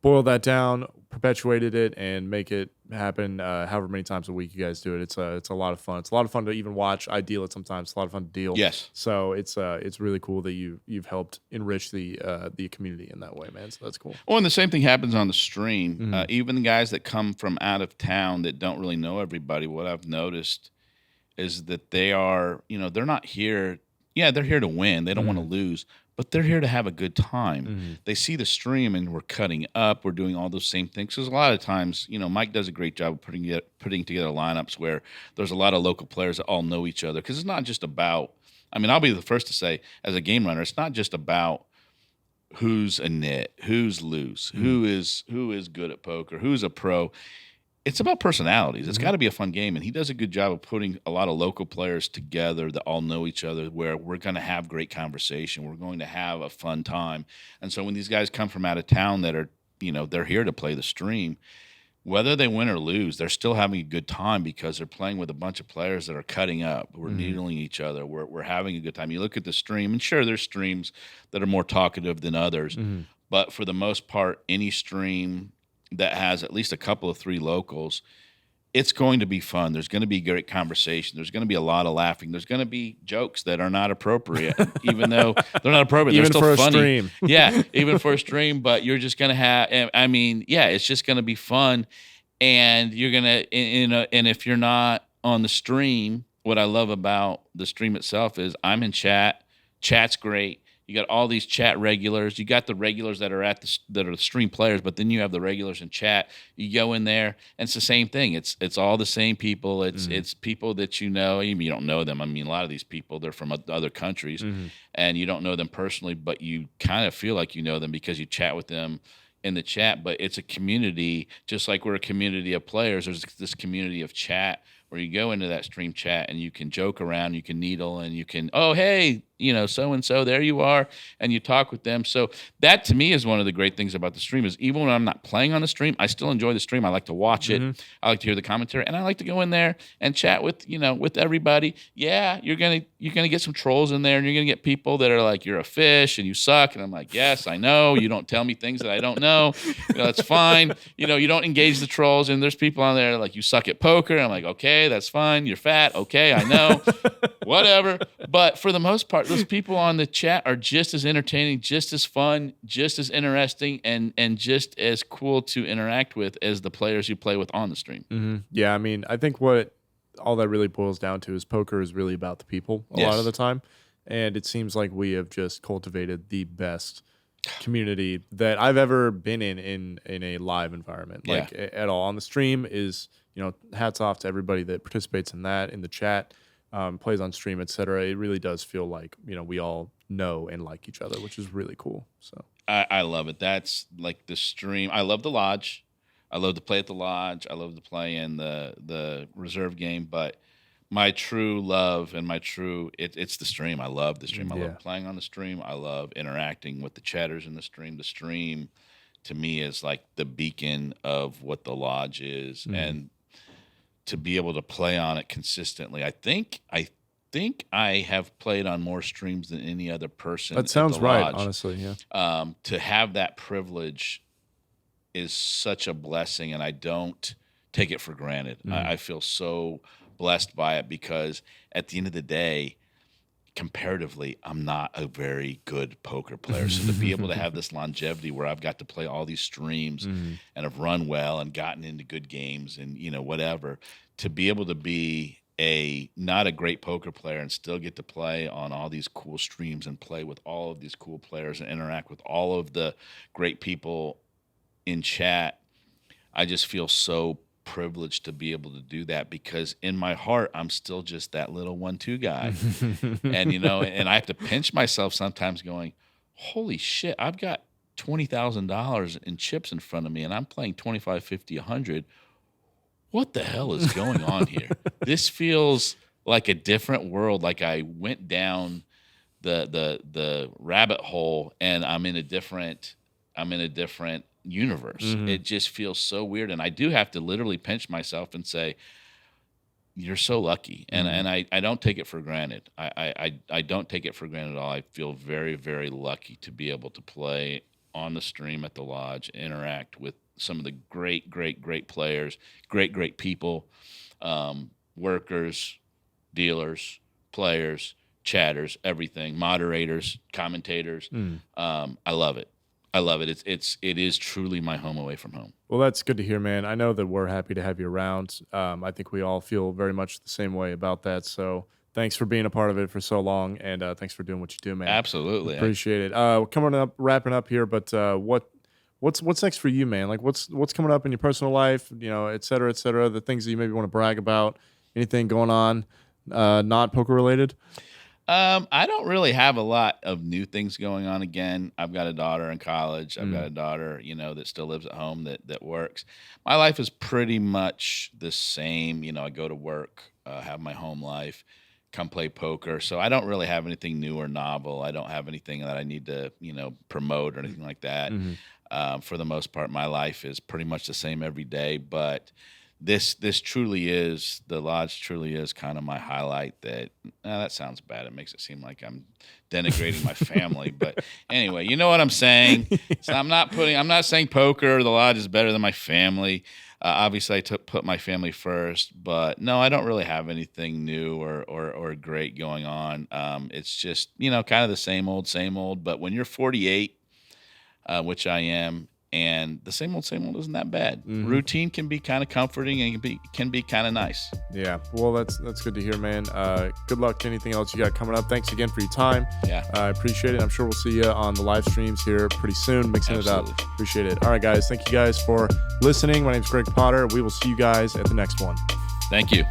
Speaker 1: boiled that down, perpetuated it, and make it happen however many times a week you guys do it. It's a lot of fun. It's a lot of fun to even watch. I deal it sometimes. It's a lot of fun to deal.
Speaker 2: Yes.
Speaker 1: So it's really cool that you've helped enrich the community in that way, man. So that's cool.
Speaker 2: Oh, and the same thing happens on the stream. Even the guys that come from out of town that don't really know everybody, what I've noticed is that they are, they're not here. Yeah, they're here to win. They don't want to lose, but they're here to have a good time. They see the stream and we're cutting up. We're doing all those same things. Because a lot of times, Mike does a great job of putting together lineups where there's a lot of local players that all know each other. Because it's not just about, I'll be the first to say, as a game runner, it's not just about who's a nit, who's loose, who is good at poker, who's a pro. It's about personalities. It's got to be a fun game, and he does a good job of putting a lot of local players together that all know each other, where we're going to have great conversation. We're going to have a fun time. And so when these guys come from out of town that are, they're here to play the stream, whether they win or lose, they're still having a good time because they're playing with a bunch of players that are cutting up. We're needling each other. We're having a good time. You look at the stream, and sure, there's streams that are more talkative than others, but for the most part, any stream that has at least a couple of 3 locals, it's going to be fun. There's going to be great conversation. There's going to be a lot of laughing. There's going to be jokes that are not appropriate, even though they're not appropriate.
Speaker 1: Even
Speaker 2: they're still
Speaker 1: for a
Speaker 2: funny.
Speaker 1: stream.
Speaker 2: Yeah, even for a stream. But you're just going to have. It's just going to be fun, and you're gonna. And if you're not on the stream, what I love about the stream itself is I'm in chat. Chat's great. You got all these chat regulars. You got the regulars that are that are the stream players, but then you have the regulars in chat. You go in there, and it's the same thing. It's all the same people. It's people that you know. Even you don't know them. A lot of these people, they're from other countries, and you don't know them personally, but you kind of feel like you know them because you chat with them in the chat. But it's a community, just like we're a community of players. There's this community of chat where you go into that stream chat and you can joke around, you can needle, and you can, oh, hey, so-and-so, there you are, and you talk with them. So that, to me, is one of the great things about the stream is even when I'm not playing on the stream, I still enjoy the stream. I like to watch it. I like to hear the commentary, and I like to go in there and chat with everybody. Yeah, you're gonna get some trolls in there, and you're gonna get people that are like, you're a fish and you suck, and I'm like, yes, I know. You don't tell me things that I don't know. That's fine. You don't engage the trolls, and there's people on there like, you suck at poker. I'm like, okay, that's fine. You're fat. Okay, I know. Whatever. But for the most part, those people on the chat are just as entertaining, just as fun, just as interesting, and just as cool to interact with as the players you play with on the stream.
Speaker 1: Yeah, I think what all that really boils down to is poker is really about the people a lot of the time. And it seems like we have just cultivated the best community that I've ever been in a live environment. Like at all. On the stream is, hats off to everybody that participates in that, in the chat. Plays on stream, etc. It really does feel like we all know and like each other, which is really cool. So
Speaker 2: I love it. That's like the stream. I love the lodge. I love to play at the lodge. I love to play in the reserve game. But my true love and it's the stream. I love the stream. I love playing on the stream. I love interacting with the chatters in the stream. The stream, to me, is like the beacon of what the lodge is, and to be able to play on it consistently. I think I have played on more streams than any other person.
Speaker 1: That sounds right, honestly, yeah.
Speaker 2: To have that privilege is such a blessing, and I don't take it for granted. I feel so blessed by it because at the end of the day, comparatively, I'm not a very good poker player. So to be able to have this longevity where I've got to play all these streams and have run well and gotten into good games and, whatever, to be able to be not a great poker player and still get to play on all these cool streams and play with all of these cool players and interact with all of the great people in chat, I just feel so privileged to be able to do that, because in my heart, I'm still just that little 1-2 guy. And, and I have to pinch myself sometimes going, holy shit, I've got $20,000 in chips in front of me and I'm playing 25, 50, 100. What the hell is going on here? This feels like a different world. Like I went down the rabbit hole and I'm in a different universe. It just feels so weird. And I do have to literally pinch myself and say, you're so lucky. And I don't take it for granted. I don't take it for granted at all. I feel very, very lucky to be able to play on the stream at the lodge, interact with some of the great, great, great players, great people, workers, dealers, players, chatters, everything, moderators, commentators. I love it. I love it. It is truly my home away from home.
Speaker 1: Well, that's good to hear, man. I know that we're happy to have you around. I think we all feel very much the same way about that. So thanks for being a part of it for so long, and thanks for doing what you do, man.
Speaker 2: Absolutely.
Speaker 1: Appreciate it. Coming up, wrapping up here, but what's next for you, man? Like what's coming up in your personal life, et cetera, the things that you maybe want to brag about, anything going on, not poker related?
Speaker 2: I don't really have a lot of new things going on. Again, I've got a daughter in college. I've got a daughter, that still lives at home that works. My life is pretty much the same. I go to work, have my home life, come play poker. So I don't really have anything new or novel. I don't have anything that I need to, promote or anything like that. For the most part, my life is pretty much the same every day. But this truly is, the lodge truly is kind of my highlight. That sounds bad. It makes it seem like I'm denigrating my family. But anyway, you know what I'm saying? So I'm not saying poker or the lodge is better than my family. Obviously, I put my family first, but no, I don't really have anything new or great going on. It's just, kind of the same old. But when you're 48, which I am, and the same old isn't that bad. Routine can be kind of comforting and can be kind of nice. Yeah,
Speaker 1: well, that's good to hear, man. Good luck to anything else you got coming up. Thanks again for your time.
Speaker 2: Yeah,
Speaker 1: I appreciate it. I'm sure we'll see you on the live streams here pretty soon, mixing
Speaker 2: Absolutely.
Speaker 1: it up. Appreciate it. All right, guys. Thank you guys for listening. My name's Greg Potter. We will see you guys at the next one.
Speaker 2: Thank you.